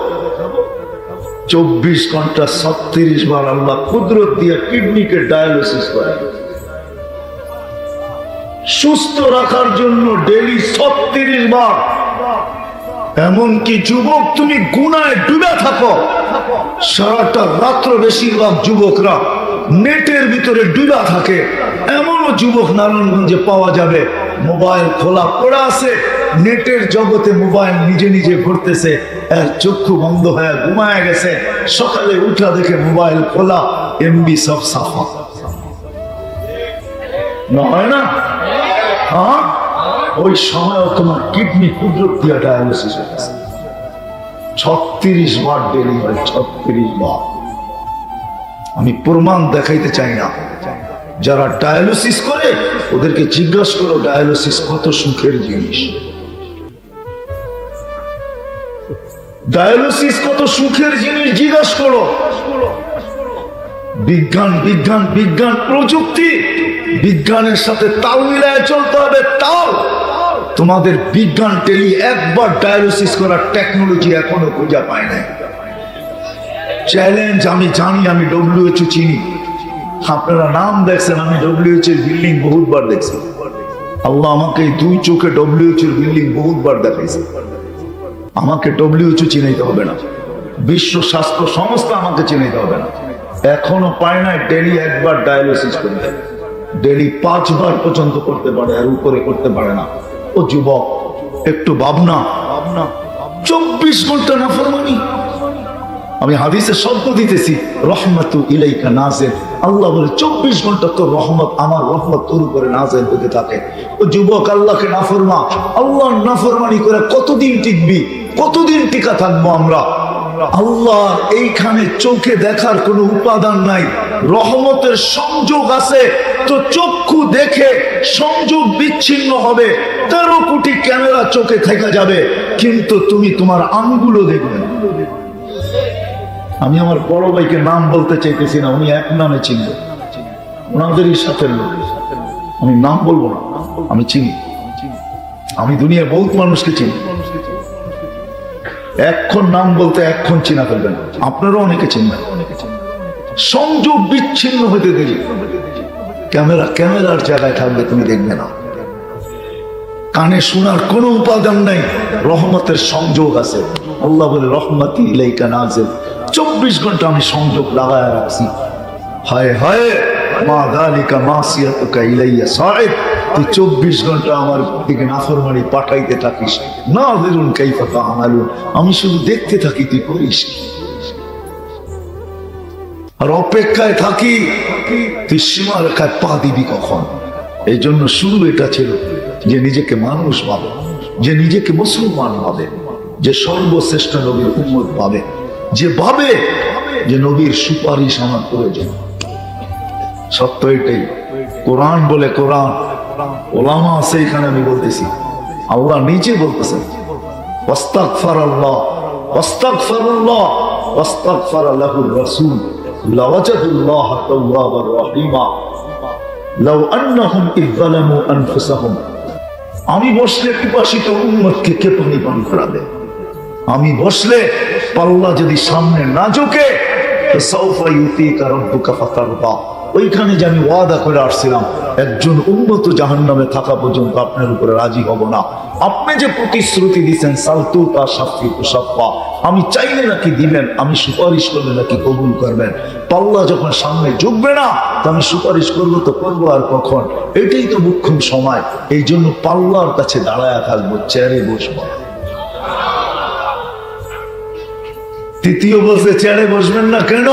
24 ঘন্টা 36 বার আল্লাহ কুদরত দিয়ে কিডনিকে ডায়ালিসিস করে। সুস্থ রাখার জন্য ডেইলি 36 বার। এমনকি যুবক তুমি গুনায় ডুবে থাকো, সারাটা রাত্র বেশিরভাগ যুবকরা নেটের ভিতরে ডুবা থাকে। এমনও যুবক নারায়ণগঞ্জে পাওয়া যাবে, মোবাইল খোলা পড়া আছে, নেটের জগতে মোবাইল নিজে নিজে ঘুরতেছে, এর চক্ষু বন্ধ হয়ে ঘুমায় গেছে। সকালে উঠা দেখে মোবাইল খোলা, এমবি সব সাফা। না হয় না? হ্যাঁ, ওই সময় তোমার কিডনি কুদরত দিয়ে ডায়ালিসিস হয়েছে। 36 বার ডেলি হয়, 36 বার। আমি প্রমাণ দেখাইতে চাই না। যারা ডায়ালিসিস করে ওদেরকে জিজ্ঞাসা করো ডায়ালিসিস কত সুখের জিনিস। ডায়ালিসিস কত সুখের জিনিস জিজ্ঞাসা করো। বিজ্ঞান বিজ্ঞান বিজ্ঞান, প্রযুক্তি, বিজ্ঞানের সাথে তাল মিলায় চলতে হবে। তাল তোমাদের বিজ্ঞান টেলি একবার ডায়ালিসিস করার টেকনোলজি এখনো খুঁজে পায় না। চ্যালেঞ্জ আমি জানি, আমি WHO চিনি, আপনারা নাম দেখছেন, আমি WHO এর বিল্ডিং বহুতবার দেখছি। আল্লাহ আমাকে 2 চোখে WHO এর বিল্ডিং বহুতবার দেখাইছে। আমাকে WHO চিনাইতে হবে না, বিশ্ব স্বাস্থ্য সংস্থা আমাকে চিনাইতে হবে না। এখনো পায় না ডেলি একবার ডায়ালিসিস করতে, ডেলি 5 বার পর্যন্ত করতে পারে, আর উপরে করতে পারে না। ও যুবক একটু ভাবনা, 24 ঘন্টা নাফরমানি। আমি হাদিসে শব্দ দিতেছি, রহমাতু ইলাইকা নাজিল। আল্লাহ বলে 24 ঘন্টা তোর রহমত, আমার রহমত তোর উপরে নাজিল হতে থাকে। ও যুবক আল্লাহকে নাফরমান, আল্লাহর নাফরমানি করে কতদিন টিকবি? কতদিন টিকা থাকবো আমরা? আল্লাহ এইখানে চোখে দেখার কোনো উপাদান নাই, রহমতের সংযোগ আছে, তো চক্ষু দেখে সংযোগ বিচ্ছিন্ন হবে, 13 কোটি ক্যামেরা চোখে থেকে যাবে, কিন্তু তুমি তোমার আঙ্গুলও দেখবে না। আমি আমার বড় ভাইকে নাম বলতে চাইতেছি না, উনি এক নামে চিনবে, ওনাদেরই সাথে লোক, আমি নাম বলবো না, আমি চিনি, আমি দুনিয়ার বহুত মানুষকে চিনি, এখন নাম বলতে এখন চিনা ফেলবেন, আপনারাও অনেকে চিনবেন। সংযোগ বিচ্ছিন্ন হতে দেরি, ক্যামেরার জায়গায় থাকবে, তুমি দেখবে না। কানে শোনার কোন উপাদান নাই, রহমতের সংযোগ আছে। আল্লাহ বলে রহমতি ইলাইকা নাজিল, 24 ঘন্টা আমি সংযোগ লাগায় রাখছি। হায় হায় মা যালিকা মাসিয়াতুকা ইলাইয়া সাইদ, তুই 24 ঘন্টা আমার দিকে নাফরমানি পাঠাইতে থাকিস। নাযিরুন কাইফা তা'মালুন, আমি শুধু দেখতে থাকি তুই করিস কি, আর অপেক্ষায় থাকি তুই সীমারেখায় পা দিবি কখন। এই জন্য শুরু এটা ছিল যে নিজেকে মানুষ ভাবে, যে নিজেকে মুসলমান ভাবে, যে সর্বশ্রেষ্ঠ নবীর উম্মত ভাবে, যে ভাবে যে নবীর সুপারিশ আমার প্রয়োজন। সত্য এটাই, কোরআন বলে, কোরআন ওলামা আছে এখানে, আমি বলতেছি, আল্লাহ নিজে বলতেছেন ওয়াস্তাগফিরুল্লাহ ওয়াস্তাগফিরুল্লাহ ওয়াস্তাগফার লাহুর রাসূল লাওয়াজাদুল্লাহ তাওয়াবার রহিমা লাউ আন্নাহুম ইয যালামু আনফুসাহুম। আমি বসলে পিপাসিত উম্মতকে কে পানি পান করাবে? আমি বসলে পাল্লা যদি সামনে না ঝুঁকে, তো সাউফা ইউতিকা রাব্বুকা ফাতারদা, ওইখানে যে আমি ওয়াদা করে আসছিলাম একজন উম্মত জাহান্নামে থাকা পর্যন্ত আপনার উপরে রাজি হব না। আপনি যে প্রতিশ্রুতি দিচ্ছেন সালতু তা শাফি তুসাফা, আমি চাইলে নাকি দিবেন, আমি সুপারিশ করলে নাকি কবুল করবেন। পাল্লা যখন সামনে ঝুঁকবে না, তো আমি সুপারিশ করবো তো করবো আর কখন? এটাই তো মুখ্যম সময়। এই জন্য পাল্লার কাছে দাঁড়ায় থাকবো, চেয়ারে বসবো। তৃতীয় বলছে চেয়ারে বসবেন না কেন?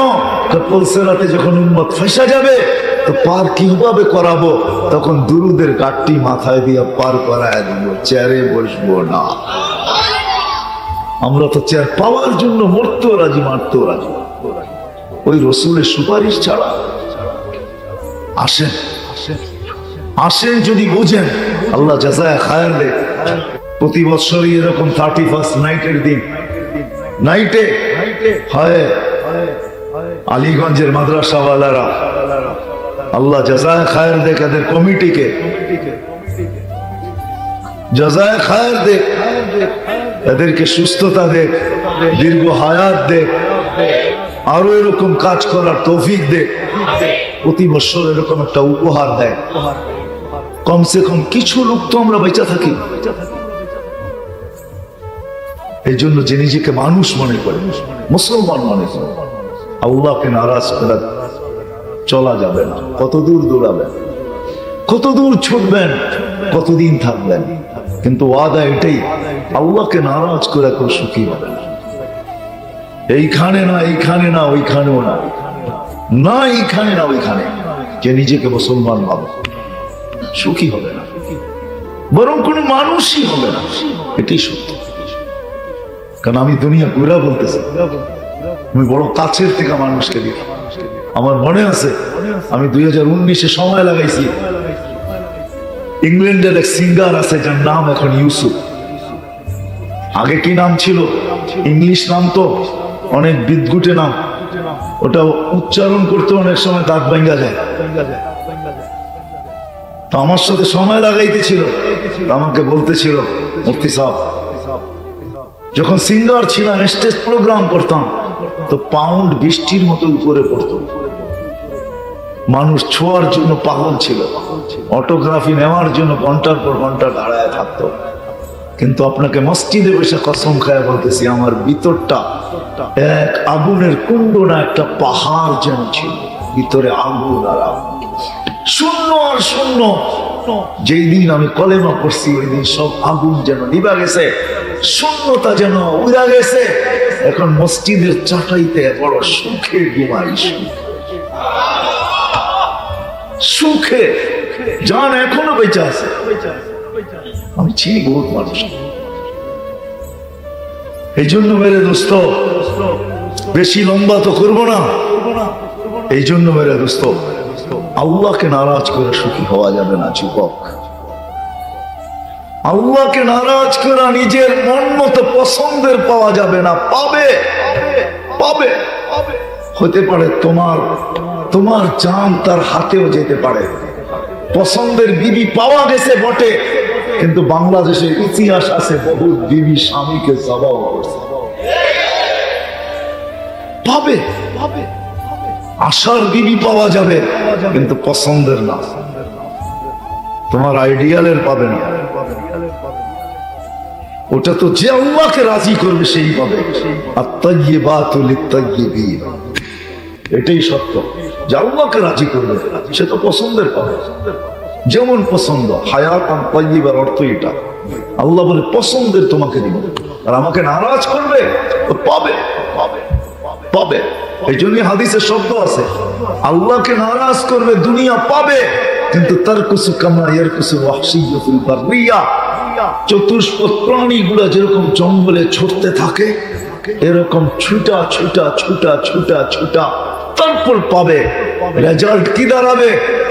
বলছে রাতে যখন উম্মত ফেসা যাবে তো পার কিভাবে করাবো, তখন দুরুদের গাঠটি মাথায় দিয়ে পার করায় দিব, চেয়ারে বসবো না। আমরা তো চেয়ার পাওয়ার জন্য মরতেও রাজি, মারতেও রাজি, ওই রসুলের সুপারিশ ছাড়া। আসেন আসেন, যদি বুঝেন আল্লাহ জাযায়ে খায়ের দেখ। প্রতি বছরই এরকম 31st নাইটের দিন, নাইটে হয় আলীগঞ্জের মাদ্রাসাওয়ালারা, আল্লাহ জাযায়ে খায়ের দেখ, এদের কমিটিকে জাযায়ে খায়ের দেখ, এদেরকে সুস্থতা দেখ, দীর্ঘ হায়াত দেখ, আরো এরকম কাজ করার তৌফিক দেখ। প্রতি বছর এরকম একটা উপহার দেয়, কমসে কম কিছু লোক তো আমরা বেঁচে থাকি। এই জন্য যে নিজেকে মানুষ মনে করে, মুসলমান মনে করে, আল্লাহকে নারাজ করে চলা যাবে না। কত দূর দৌড়াবেন, কত দূর ছুটবেন, কতদিন থাকবেন, কিন্তু ওয়াদা এটাই, আল্লাহকে নারাজ করে কেউ সুখী হবে না। এইখানে না, এইখানে না, ওইখানেও না, না এইখানে না ওইখানে, যে নিজেকে মুসলমান ভাবে সুখী হবে না, বরং কোনো মানুষই হবে না। এটাই সত্য। কারণ আমি দুনিয়া ঘুরা বলতেছি, আমি বড় কাছের থেকে মানুষকে দিই। আমার মনে আছে আমি 2019-এ সময় লাগাইছি, ইংল্যান্ডের এক সিঙ্গার আছে যার নাম এখন ইউসুফ। আগে কি নাম ছিল? ইংলিশ নাম, তো অনেক বিদঘুটে নাম, ওটা উচ্চারণ করতে অনেক সময় দাঁত ভাঙ্গা যায়। তো আমার সাথে সময় লাগাইতেছিল, আমাকে বলতেছিল মুফতি সাহেব, যখন সিঙ্গার ছিলাম, স্টেজ প্রোগ্রাম করতাম, তো পাউন্ড বৃষ্টির মতো উপরে পড়তো, মানুষ ছোঁয়ার জন্য পাগল ছিল, অটোগ্রাফি নেওয়ার জন্য ঘন্টার পর ঘন্টা দাঁড়ায় থাকতো। কিন্তু আপনাকে মসজিদে বসে কসম খায় বলতেছি, আমার ভিতরটা এক আগুনের কুণ্ড না, একটা পাহাড় যেন ছিল, ভিতরে আগুন আর আগুন, শূন্য আর শূন্য। যেই দিন আমি কলেমা করছি, ওই দিন সব আগুন যেন নিভা গেছে, শূন্যতা যেন উড়া গেছে। এখন মসজিদের চাটাইতে বড় সুখে ঘুমাই, সুখে জান এখনো বেঁচে আছে। আমি চিনি বহুত মানুষ, এই জন্য মেরে দোস্ত, বেশি লম্বা তো করবো না, এই জন্য মেরে দোস্ত, আল্লাহকে নারাজ করে সুখী হওয়া যাবে না যুবক। আল্লাহকে নারাজ করা নিজের মন মতো পছন্দের পাওয়া যাবে না, পাবে পাবে হতে পারে তোমার জান তার হাতেও যেতে পারে। পছন্দের বিবি পাওয়া গেছে বটে, কিন্তু বাংলাদেশের ইতিহাস আছে বহু বিবি স্বামীকে জবাব করছে। পাবে আশার বিবি পাওয়া যাবে, কিন্তু পছন্দের না, তোমার আইডিয়ালের পাবে না। ওটা তো যে আল্লাহকে রাজি করবে সেই পাবে। আত-তাইয়্যিবাতু লিত-তাইয়্যিবিন, এটাই সত্য। যে আল্লাহকে রাজি করবে সে তো পছন্দের পাবে। যেমন পছন্দ, হায়াতান তাইয়্যিবার অর্থ এটা। আল্লাহ বলে পছন্দের তোমাকে দিব, আর আমাকে নারাজ করবে তো পাবে পাবে পাবে। এই জন্য হাদিসের শব্দ আছে, আল্লাহকে নারাজ করবে দুনিয়া পাবে, কিন্তু তারকুসু কামা ইয়ারকুসু ওয়াহশিয়্যু ফিল বাররিয়া, চতুষ্পদ প্রাণীগুলো যেরকম জঙ্গলে ছুটতে থাকে এরকম ছুটা ছুটা ছুটা ছুটা ছুটা, তারপর পাবে। রেজাল্ট কি দাঁড়াবে?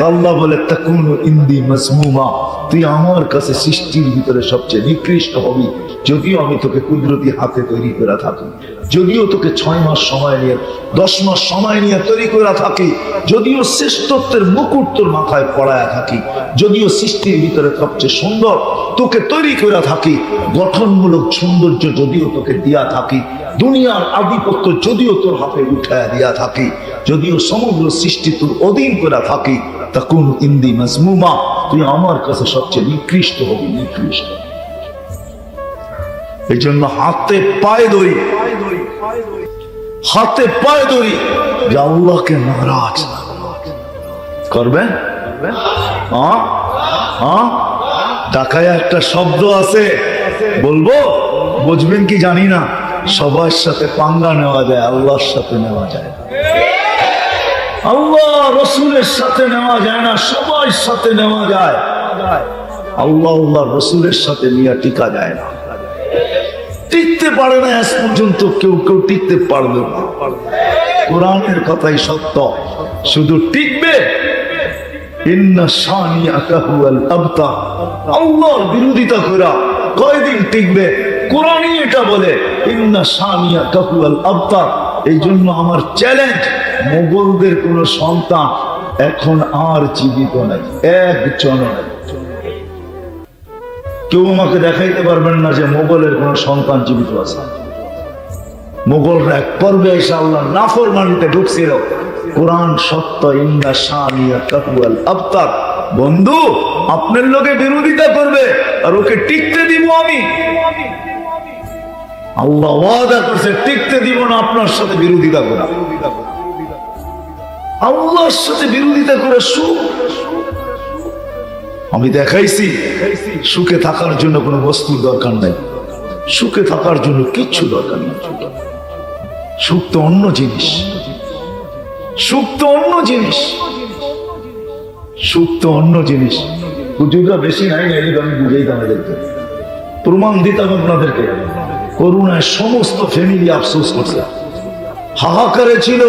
আল্লাহ বলে তাকুনু ইনদি মাসমুমা, তুই আমার কাছে সৃষ্টির ভিতরে সবচেয়ে নিকৃষ্ট হবি, যদিও আমি তোকে কুদরতি হাতে তৈরি করে থাকি, যদিও তোকে 6 মাস সময় নিয়ে 10 মাস সময় নিয়ে তৈরি করে থাকি, যদিও শ্রেষ্ঠত্বের মুকুট তোর মাথায় পড়ায় থাকি, যদিও সৃষ্টির ভিতরে সবচেয়ে সুন্দর তোকে তৈরি করে থাকি, গঠনমূলক সৌন্দর্য যদিও তোকে দিয়া থাকি, দুনিয়ার আধিপত্য যদিও তোর হাতে উঠায় দিয়া থাকি, যদিও সমগ্র সৃষ্টি তোর অধীন করে থাকি, তাকুনু ইনদি মাসমুমা, তুই আমার কাছে সবচেয়ে নিকৃষ্ট হবি, নিকৃষ্ট। এই জন্য হাতে পায়ে ধরি, হাতে পায়ে ধরি যে আল্লাহকে নারাজ করবেন। ঢাকায় একটা শব্দ আছে, বলবো বুঝবেন কি জানি না, সবার সাথে পাঙ্গা নেওয়া যায়, আল্লাহর সাথে নেওয়া যায় না। আল্লাহ রসুলের সাথে নেওয়া যায় না, সবার সাথে নেওয়া যায়। আল্লাহ রসুলের সাথে নিয়ে টিকা যায় না, টিকতে পারে না। আজ পর্যন্ত কেউ টিকতে পারবে না। কোরআনের কথাই সত্য, শুধু টিকবে ইন্না শানিআকা হুয়াল আবতার, আল্লাহর বিরোধিতা করা কয়দিন টিকবে? কোরআনই এটা বলে, ইন্না শানিআকা হুয়াল আবতার। এই জন্য আমার চ্যালেঞ্জ, মোগলদের কোন সন্তান এখন আর জীবিত নাই, একজন নাই। কেউ আমাকে দেখাইতে পারবেন না যে মোগলের কোন সন্তান জীবিত আছে। মোগলরা এক পর্বে এসে আল্লাহর নাফরমানিতে ঢুকছিল। কোরআন সত্য, ইন্না শানিআকা হুয়াল আবতার। বন্ধু আপনার লোকে বিরোধিতা করবে আর ওকে টিকতে দিব আমি। আল্লাহ ওয়াদা করছে টিকতে দিব না আপনার সাথে বিরোধিতা করা। আল্লাহর সাথে বিরোধিতা করে সুখ আমি দেখাইছি। সুখে থাকার জন্য কোনো বস্তুর দরকার নাই, সুখে থাকার জন্য কিচ্ছু দরকার নেই। সুখ তো অন্য জিনিস, সুখ তো অন্য জিনিস, সুখ তো অন্য জিনিস। হুজুররা বেশি নাই না, আমি বুঝাইতাম এদেরকে, প্রমাণ দিতাম আপনাদেরকে। করুণায় সমস্ত ফ্যামিলি আফসোস করছে, হাহাকারে ছিল।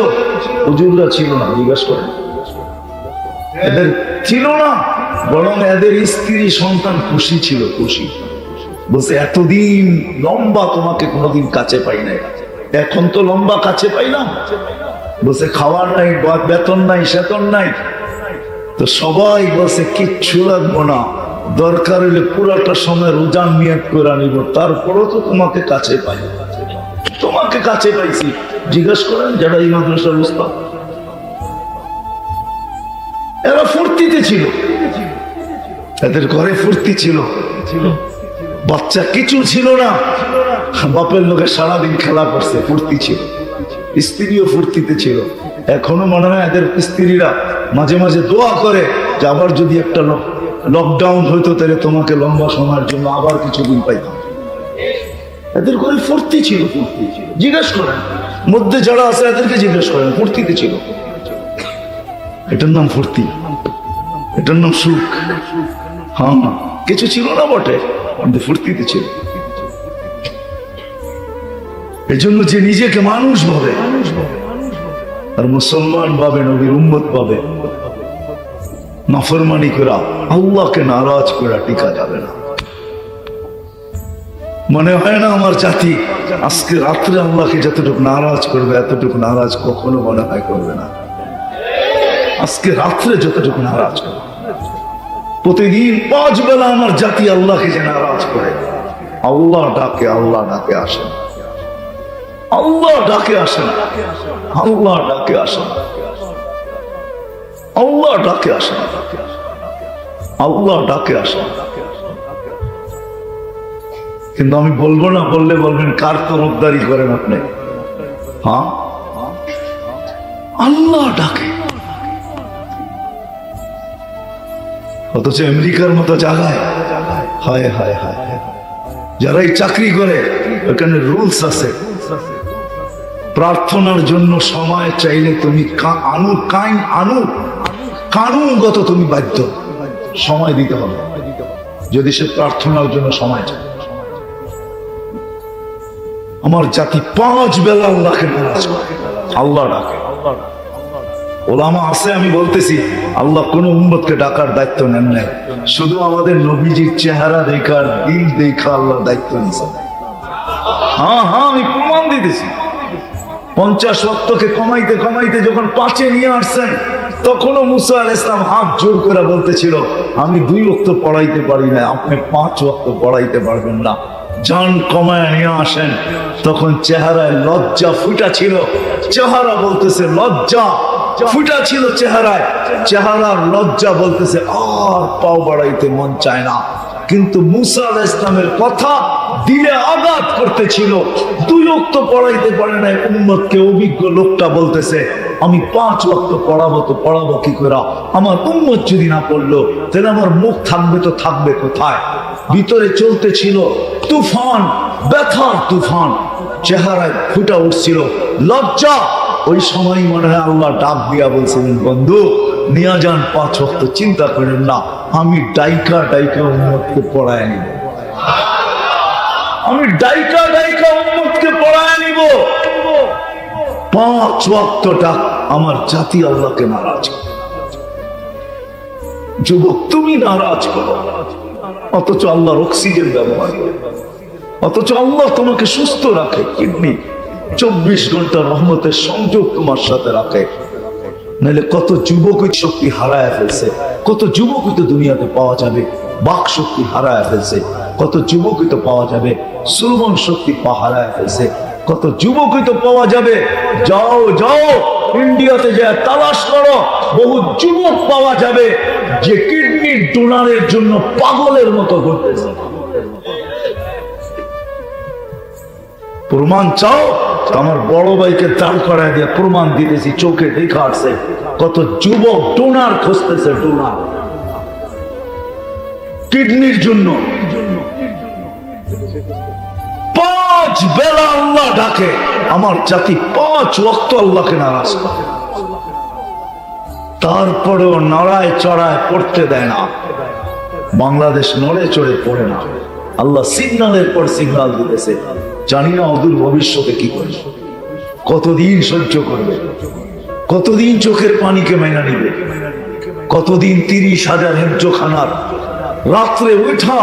হুজুররা ছিল না, জিজ্ঞাস করেন, এদের ছিল না, বরং এদের স্ত্রী সন্তান খুশি ছিল, খুশি। বলছে এতদিন লম্বা তোমাকে কোনোদিন কাছে পাই নাই, এখন তো লম্বা কাছে পাইলাম। বলছে খাওয়ার নাই, বেতন নাই, সেতন নাই, তো সবাই বলছে কিচ্ছু লাগবো না, দরকার হলে পুরাটা সময় রোজার নিয়ত করে নিব, তারপরও তো তোমাকে কাছে পাই, তোমাকে কাছে পাইছি। জিজ্ঞেস করেন যারা এই মাদ্রাসার উস্তাদ, এরা ফুর্তিতে ছিল, এদের ঘরে ফুর্তি ছিল, বাচ্চা কিছু ছিল না, বাপের লোকে সারাদিন খেলা করছে, ফুর্তি ছিল, স্ত্রীও ফুর্তিতে ছিল। এখনো মনে হয় এদের স্ত্রীরা মাঝে মাঝে দোয়া করে যে আবার যদি একটা লকডাউন হইতো তাহলে তোমাকে লম্বা সময়ের জন্য আবার কিছুদিন পাইতাম। এদের ঘরে ফুর্তি ছিল, ফুর্তি ছিল। জিজ্ঞেস করেন মধ্যে যারা আছে এদেরকে জিজ্ঞেস করেন, ফুর্তিতে ছিল। এটার নাম ফুর্তি, এটার নাম সুখ। হ্যাঁ, কিছু ছিল না বটে, কিন্তু ফুর্তিতে ছিল। এজন্য যে নিজেকে মানুষ ভাবে আর মুসলমান ভাবে, নবীর উম্মত ভাবে, নাফরমানি করা, আল্লাহকে নারাজ করা টিকা যাবে না। মনে হয় না আমার জাতি আজকে রাত্রে আল্লাহকে যতটুকু নারাজ করবে এতটুকু নারাজ কখনো মনে হয় করবে না। আজকে রাত্রে যতটুকু নারাজ করবে, প্রতিদিন 5 বেলা আমার জাতি আল্লাহকে যে নারাজ করে, আল্লাহ ডাকে আসেন, আল্লাহ ডাকে আসেন, আল্লাহ ডাকে আসেন, আল্লাহ ডাকে আসেন, আল্লাহ ডাকে আসেন। কিন্তু আমি বলবো না, বললে বলবেন কার তরফদারি করেন আপনি? হ্যাঁ, আল্লাহ ডাকে। অথচ আমেরিকার মতো জায়গায় হায় হায় হায়, যারাই চাকরি করে ওখানে রুলস আছে, প্রার্থনার জন্য সময় চাইলে তুমি কানুনগত তুমি বাধ্য সময় দিতে হবে, যদি সে প্রার্থনার জন্য সময় চায়। আমার জাতি 5 বেলা আল্লাহকে নারাজ করে, আল্লাহ ডাকে। ওলামা আছে, আমি বলতেছি আল্লাহ কোন উম্মতকে ডাকার দায়িত্ব নেন নাই, শুধু আমাদের নবীজির চেহারা দেখার, দিল দেখা আল্লাহ দায়িত্ব নিয়েছেন। হ্যাঁ, আমি প্রমাণ দিতেছি। 50 ওয়াক্তকে কমাইতে কমাইতে যখন 5-এ নিয়ে আসছেন, তখনও মুসা আলাইহিস সালাম হাত জোর করে বলতেছিল, আমি 2 ওয়াক্ত পড়াইতে পারি না, আপনি 5 ওয়াক্ত পড়াইতে পারবেন না, জান কমায় নিয়ে আসেন। তখন চেহারায় লজ্জা ফুটা ছিল, চেহারা বলতেছে লজ্জা ফুটা ছিল চেহারায়, চেহারার লজ্জা বলতেছে আর পাও বাড়াইতে মন চায় না। কিন্তু মুসা আলাইহিস সালামের কথা দিলে আঘাত করতেছিল। 2 ওয়াক্ত পড়াইতে পারে না উম্মতকে, অভিজ্ঞ লোকটা বলতেছে আমি 5 ওয়াক্ত পড়াবো, তো পড়াবো কি করে? আমার উম্মত যদি না পড়লো তাহলে আমার মুখ থাকবে তো থাকবে কোথায়? ভিতরে চলতেছিল তুফান, ব্যথার তুফান, চেহারায় ফুটা উঠছিল লজ্জা। ওই সময় মনে হয় আল্লাহ ডাক দিয়া বলছিলেন, বন্ধু নিয়ে যান 5 ওয়াক্ত, চিন্তা করেন না, আমি ডাইকা উম্মতকে পড়ায় নিব, আমি ডাইকা উম্মতকে পড়ায় নিব। 5 ওয়াক্ত ডাক আমার জাতি আল্লাহকে নারাজ করে। যুবক তুমি নারাজ করো, অথচ আল্লাহর অক্সিজেন ব্যবহার করে, অথচ আল্লাহ তোমাকে সুস্থ রাখে, কিডনি 24 ঘন্টা রহমতের সংযোগ তোমার সাথে রাখে। নাহলে কত যুবকই শক্তি হারায় ফেলছে, কত যুবকই তো দুনিয়াতে পাওয়া যাবে বাক শক্তি হারায় ফেলছে, কত যুবকই তো পাওয়া যাবে শ্রবণ শক্তি হারায় ফেলছে, কত যুবকই তো পাওয়া যাবে। যাও ইন্ডিয়াতে যা তালাশ করো, বহু যুবক পাওয়া যাবে যে কিডনির ডোনারের জন্য পাগলের মতো ঘুরতেছে। প্রমাণ চাও? আমার বড় ভাইকে দাঁড় করায় দিয়ে প্রমাণ দিতেছি, চোখে দেখা আসছে কত যুবক ডোনার খুঁজতেছে, ডোনার কিডনির জন্য। 5 বেলা আল্লাহ ডাকে, আমার জাতি 5 ওয়াক্ত আল্লাহকে নারাজ করে, তারপরেও নড়ায় চড়ায় পড়তে দেয় না। বাংলাদেশ নড়ে চড়ে পড়ে না, আল্লাহ সিগন্যালের পর সিগন্যাল দিতেছে। জানি না অদূর ভবিষ্যতে কি করবে, কতদিন সহ্য করবে, কতদিন চোখের পানিকে মেনে নিবে, কতদিন 30,000 হেফজোখানার রাত্রে উঠা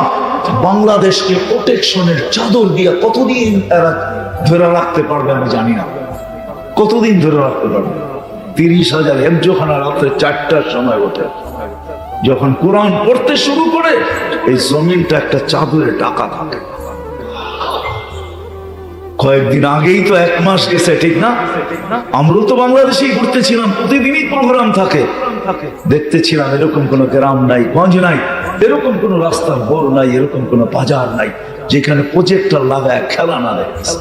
বাংলাদেশকে প্রোটেকশনের চাদর দিয়া কতদিন এরা ধরে রাখতে পারবে আমি জানি না, কতদিন ধরে রাখতে পারবে। 30,000 হেফজোখানা রাত্রে 4টার সময় ওঠে, যখন কোরআন পড়তে শুরু করে এই জমিনটা একটা চাদরে ঢাকা থাকে। কয়েকদিন আগেই তো 1 মাস গেছে, ঠিক না? আমরাও তো বাংলাদেশেই ঘুরতেছিলাম, প্রতিদিনই প্রোগ্রাম থাকে, দেখতেছিলাম এরকম কোনো গ্রাম নাই, গঞ্জ নাই, এরকম কোনো রাস্তার বড় নাই, এরকম কোনো বাজার নাই যেখানে প্রজেক্টর লাগায় খেলা না দেখতেছে।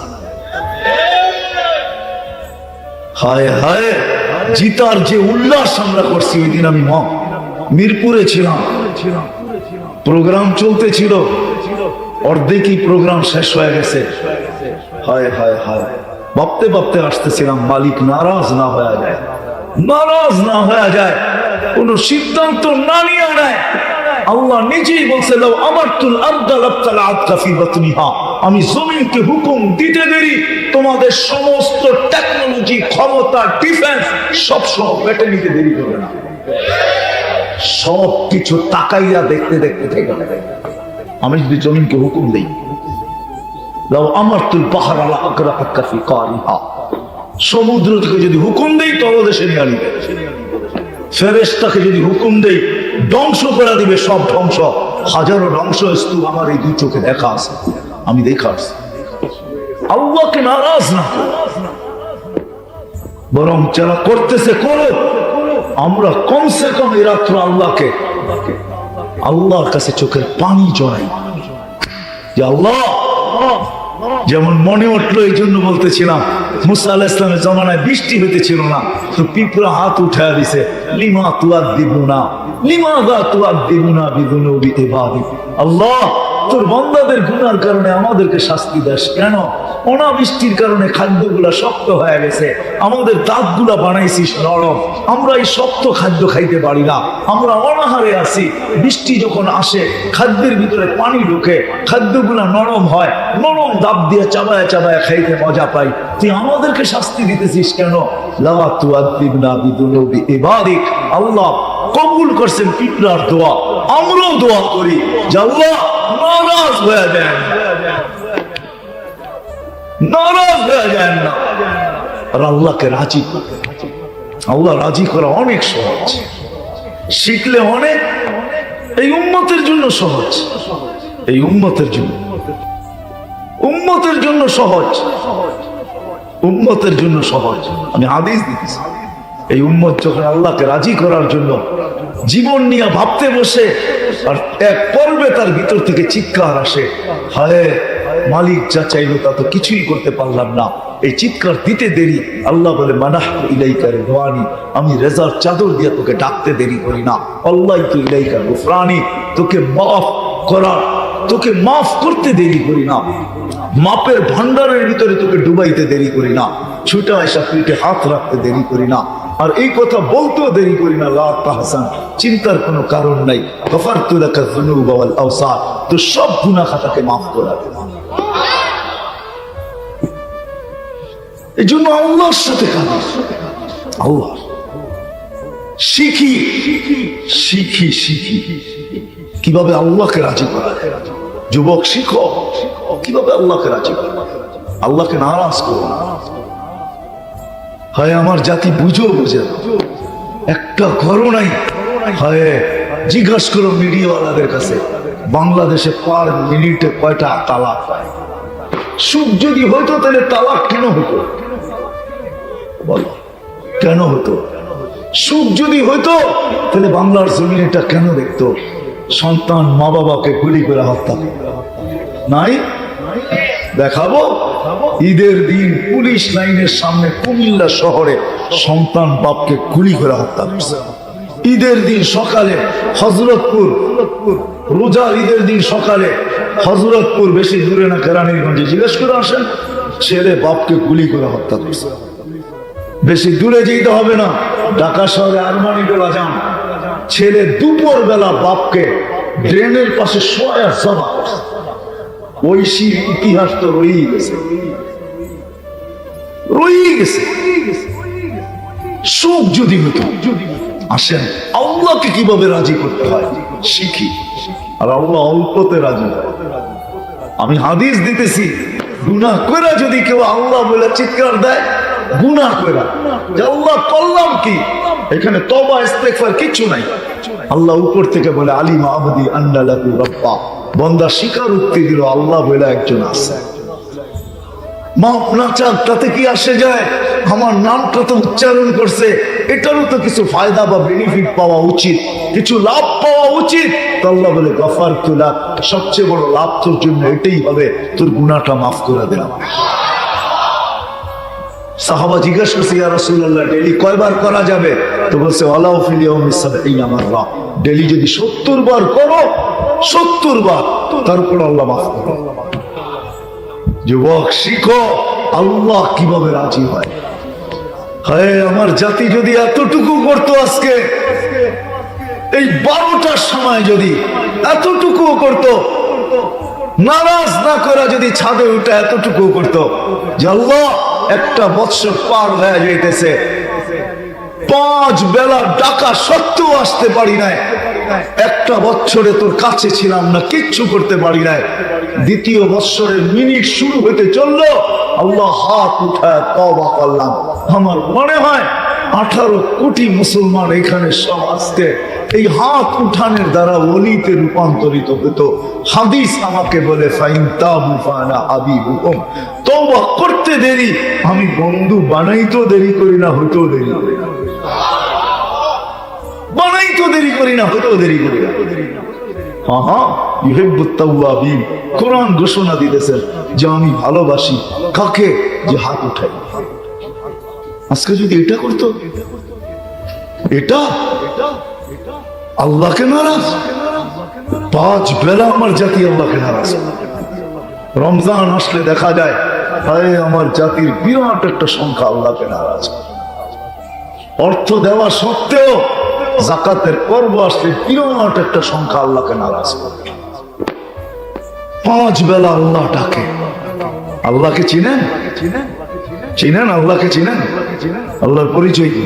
হায় হায়, জিতার যে উল্লাস আমরা করছি। ওই দিন আমি মিরপুরে ছিলাম, প্রোগ্রাম চলতেছিল, অর্ধেকই প্রোগ্রাম শেষ হয়ে গেছে। হায় হায় হায়, ভাবতে ভাবতে আসতেছিলাম মালিক নারাজ না হয়ে যায়, নারাজ না হয়ে যায়, কোন সিদ্ধান্ত না নিয়ে নেয়। আল্লাহ নিজেই বলছে, লাউ আমারতুল আরদা লাবতালাআত ফি বাতনিহা, আমি জমিনকে হুকুম দিতে দেরি, তোমাদের সমস্ত টেকনোলজি, ক্ষমতা, ডিফেন্স সব সব পেটে নিতে দেরি করবে না। সব কিছু তাকাইয়া দেখতে দেখতে থেকে আমি যদি জমিনকে হুকুম দিই, সমুদ্র থেকে যদি হুকুম দেই তলদেশে নিয়ে আনবে, ফেরেশতাকে যদি হুকুম দেই ধ্বংস করে দিবে, সব ধ্বংস। হাজারো ধ্বংসস্তূপ আমার এই দুই চোখে দেখা আছে, আমি দেখা আসছি। আল্লাহকে নারাজ না, বরং যারা করতেছে করো, আমরা কমসে কম এই রাত্র আল্লাহর কাছে চোখের পানি জড়াই যে আল্লাহ, যেমন মনে উঠলো এই জন্য বলতেছিলাম, মুসা আলাইহিস সালামের জমানায় বৃষ্টি হইতেছিল না, তো পিঁপড়া হাত উঠায় দিছে, লিমা তুআযিবুনা লিমাযা তুআযিবুনা বিযুনুবি ইবাদিক। আল্লাহ, তোর বান্দাদের গুনার কারণে আমাদেরকে শাস্তি দাস কেন? অনাবৃষ্টির কারণে খাদ্যগুলা শক্ত হয়ে গেছে, আমাদের দাঁতগুলা বানাইছিস নরম, আমরা এই শক্ত খাদ্য খাইতে পারি না, আমরা অনাহারে আছি। বৃষ্টি যখন আসে খাদ্যের ভিতরে পানি ঢুকে, খাদ্যগুলা নরম হয়, নরম দাঁত দিয়ে চাবায়া চাবায়া খাইতে মজা পাই, তুই আমাদেরকে শাস্তি দিতেছিস কেন? লা তুআযিবনা বিযুনুবি ইবাদিক। আল্লাহ কবুল করছেন পিঁপড়ার দোয়া, আমরাও দোয়া করি যে আল্লাহ নারাজ হয়ে যান, নারাজ হয়ে যান না। আর আল্লাহকে রাজি, আল্লাহ রাজি করা অনেক সহজ, শিখলে অনেক, এই উম্মতের জন্য সহজ, এই উম্মতের জন্য, উম্মতের জন্য সহজ, উম্মতের জন্য সহজ। আমি হাদিস দিতেছি, এই উম্মত যখন আল্লাহকে রাজি করার জন্য জীবন নিয়ে ভাবতে বসে, আর এক পর্বে তার ভিতর থেকে চিৎকার আসে, হায় মালিক যা চাইলো তা তো কিছুই করতে পারলাম না, এই চিৎকার দিতে দেরি, আল্লাহ বলে মানাহতু ইলাইকা রিদওয়ানি, আমি রেজার চাদর দিয়ে তোকে ডাকতে দেরি করি না। আল্লাহতু ইলাইকা গুফরানি, তোকে মাফ করার, তোকে মাফ করতে দেরি করি না, মাপের ভান্ডারের ভিতরে তোকে ডুবাইতে দেরি করি না, ছুটা এসা পিঠে হাত রাখতে দেরি করি না, আর এই কথা বলতেও দেরি করি না। লা তাহসান, চিন্তার কোনো কারণ নাই, গফারতু লাকা যুনুবা ওয়াল আওসার, তো সব গুনাহ খাতাকে মাফ করে দেব। এই জন্য আল্লাহর সাথে কাজ, আল্লাহ শিখি শিখি শিখি কিভাবে আল্লাহকে রাজি করা যায়। যুবক শিখো কিভাবে আল্লাহকে রাজি করা, আল্লাহকে নারাজ করো না। হয় আমার জাতি বুঝো বুঝে একটা ঘরও নাই, হয় জিজ্ঞাসা করো মিডিয়াওয়ালাদের কাছে, বাংলাদেশে পার মিনিটে কয়টা তালাক পায়? সুখ যদি হইতো তাহলে তালাক কেন হতো? বলো কেন হতো? সুখ যদি হইতো তাহলে বাংলার জমিনটা কেন দেখতো সন্তান মা বাবাকে গুলি করে হত্যা নাই? দেখাবো ঈদের দিন পুলিশ লাইনের সামনে কুমিল্লা শহরে সন্তান বাপকে গুলি করে হত্যা করছে। ঈদের দিন সকালে হযরতপুর, রোজার ঈদের দিন সকালে হযরতপুর, বেশি দূরে না কেরানীগঞ্জে, জিজ্ঞেস করে আসেন, ছেলে বাপকে গুলি করে হত্যা করছে। বেশি দূরে যেতে হবে না, ঢাকা শহরে আরমানি বেলা যান, ছেলে দুপুর বেলা বাপকে ড্রেনের পাশে শোয়া জমা করছে। ঐশীর ইতিহাস তো রয়েই গেছে, রয়েই গেছে। সুখ যদি হতো, আসেন আল্লাহকে কিভাবে রাজি করতে হয় শিখি, আর আল্লাহ অল্পতে রাজি হয়। আমি হাদিস দিতেছি, গুনাহ করে যদি কেউ আল্লাহ বলে চিৎকার দেয়, গুনাহ করে যে আল্লাহ করলাম কি, এখানে তওবা ইস্তেগফার কিছু নাই। আল্লাহ উপর থেকে বলে আলিমা আবদি আন্না লাহু রাব্বা, বান্দা স্বীকারোক্তি দিল আল্লাহ বলে একজন আছে। মাপ না চাক তাতে কি আসে যায়? আমার নামটা তো উচ্চারণ করছে, এটারও তো কিছু ফায়দা বা বেনিফিট পাওয়া উচিত, কিছু লাভ পাওয়া উচিত। তো আল্লাহ বলে গফারতু লাক, সবচেয়ে বড় লাভ তোর জন্য এটাই হবে, তোর গুনাহটা মাফ করে দিলাম। সাহাবা জিজ্ঞাসা করছে, ইয়া রাসূলুল্লাহ ডেইলি কয়বার করা যাবে? তো বলছে ওয়ালাউ ফিল ইয়াউমি ৭০ মাররা, ডেইলি যদি ৭০ বার করো, ৭০ বার, তারপর আল্লাহ মাফ করে। যুবক শিখো আল্লাহ কিভাবে রাজি হয়। হায় আমার জাতি যদি এতটুকু করতো, আজকে এই 12টার সময় যদি এতটুকু করতো, নারাজ না করে যদি ছাদে উঠে এতটুকু করতো যে আল্লাহ একটা বৎসর পার হয়ে যাইতেছে, 5 বেলা ডাকা সত্ত্বেও আসতে পারি নাই, একটা বছরে তোর কাছে ছিলাম না, কিচ্ছু করতে পারি নাই, দ্বিতীয় বৎসরের মিনিট শুরু হতে চললো, আল্লাহ হাত উঠায় তওবা করলাম। আমার মনে হয় 18 কোটি মুসলমান এখানে সব আজকে এই হাত উঠানের দ্বারা ওলিতে রূপান্তরিত হতো। হাদিস আমাকে বলে ফাইন তাবু ফানা হাবিবুহুম, তওবা করতে দেরি, আমি বন্ধু বানাইতেও দেরি করি না, হইতেও দেরি করি না, বানাইতেও দেরি করি না, হইতেও দেরি করি না। কোরআন ঘোষণা দিতেছেন যে আমি ভালোবাসি কাকে, যে হাত উঠাই। আজকে যদি এটা করতো, এটা আল্লাহকে নারাজ, 5 বেলা আমার জাতি আল্লাহকে নারাজ। রমজান আসলে দেখা যায় হায় আমার জাতির বিরাট একটা সংখ্যা আল্লাহকে নারাজ। অর্থ দেওয়া সত্ত্বেও যাকাতের পর্ব আসলে বিরাট একটা সংখ্যা আল্লাহকে নারাজ করে। 5 বেলা আল্লাহ ডাকে। আল্লাহকে চিনেন? চিনেন আল্লাহকে? চিনেন? আল্লাহর পরিচয় কি?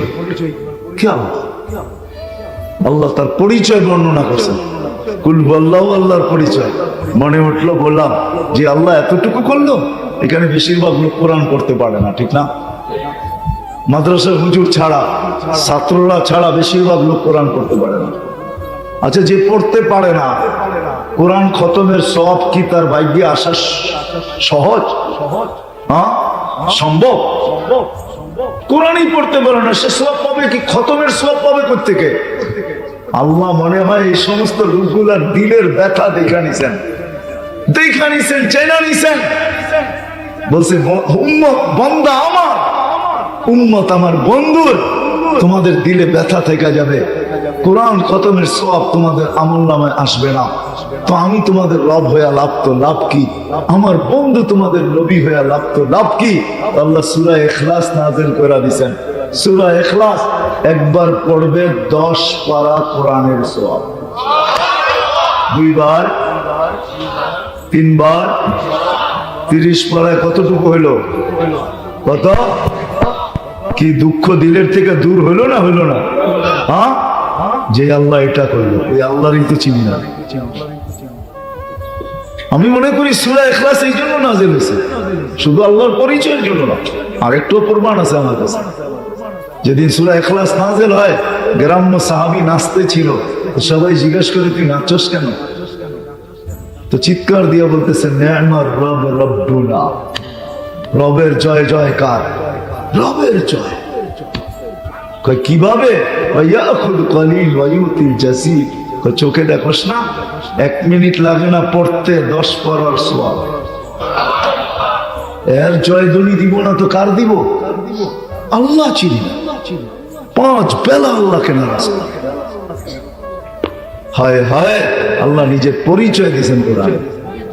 কি আল্লাহ? আল্লাহ তার পরিচয় বর্ণনা করছেন। কুল হুয়াল্লাহু, আল্লাহর পরিচয় মনে উঠলো, বললাম যে আল্লাহ এতটুকু করলো। এখানে বেশিরভাগ লোক কোরআন পড়তে পারে না, ঠিক না? মাদ্রাসার হুজুর ছাড়া, ছাত্ররা ছাড়া বেশিরভাগ লোক কোরআন পড়তে পারে না। আচ্ছা, যে পড়তে পারে না, কোরআন খতমের সওয়াব কি তার ভাগ্যে আসা সহজ? হ্যাঁ, সম্ভব? কোরআনই পড়তে পারে না, সে সওয়াব পাবে কি? খতমের সওয়াব পাবে কোত্থেকে? আল্লাহ মনে হয় এই সমস্ত লোকগুলার দিলের ব্যথা দেখা নিছেন, চেনা নিছেন। বলছে উম্মত বান্দা আমার, উম্মত আমার বন্ধুর, তোমাদের দিলে ব্যথা থেকে যাবে, কোরআন খতমের সওয়াব তোমাদের আমলনামায় আসবে না। তো আমি তোমাদের রব হয়ে লাভ তো লাভ কি? আমার বন্ধু তোমাদের নবী হয়ে লাভ তো লাভ কি? আল্লাহ সূরা ইখলাস নাযিল করে দিয়েছেন। সূরা ইখলাস একবার পড়বে 10 পারা কোরআনের সওয়াব, 2 বার, 3 বার, 30 পারায় কতটুকু হইল? কত? কি দুঃখ দিলের থেকে দূর হইল না? হইল না? হ্যাঁ, যে আল্লাহ এটা করলো, ওই আল্লাহরই তো চিনি না। আমি মনে করি সূরা ইখলাস এই জন্য নাযিল হয়েছে, শুধু আল্লাহর পরিচয়ের জন্য না। আরেকটু প্রমাণ আছে আমার কাছে। যেদিন সূরা ইখলাস নাযিল হয়, গ্রাম্য সাহাবী নাচতে ছিল, সবাই জিজ্ঞাসা করে তুই নাচছ কেন? তো চিৎকার দিয়ে বলতেছে নি'মার রব রব্বুনা, রবের জয় জয়কার, রবের জয়। কই কিভাবে? ইয়াখুল কলিল ওয়া ইউতিল জাসীর। কই চোখে দেখোস না? 1 মিনিট লাগে না পড়তে 10 পারার সওয়াব। এর জয়ধ্বনি দিব না তো কার দিব? আল্লাহ চিনি না, 5 বেলা আল্লাহকে নারাজ করে। হায় হায়, আল্লাহ নিজের পরিচয় দিয়েছেন কোরআনে।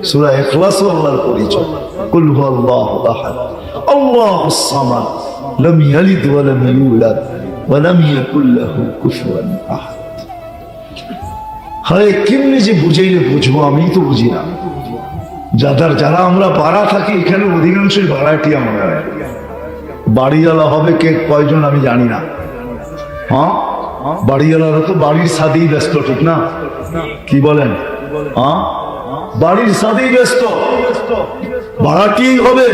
সূরা ইখলাসও আল্লাহর পরিচয়। কুল হুয়াল্লাহু আহাদ, আল্লাহুস সামাদ, লাম ইয়ালিদ ওয়া লাম ইউলাদ ওয়া লাম ইয়াকুল লাহু কুফুয়ান আহাদ। হায়, কেমনে যে বুঝাইলে বুঝবো, আমি তো বুঝি না। যারা আমরা ভাড়া থাকি, এখানে অধিকাংশই ভাড়াটি আমরা। বাড়িওয়ালা হবে কে কয়জন আমি জানি না। হ্যাঁ, বাড়িওয়ালারা তো বাড়ির ছাদেই ব্যস্ত, ঠিক না? কি বলেন? হ্যাঁ, বাড়ির ছাদেই ব্যস্ত। ভাড়াটি হবে।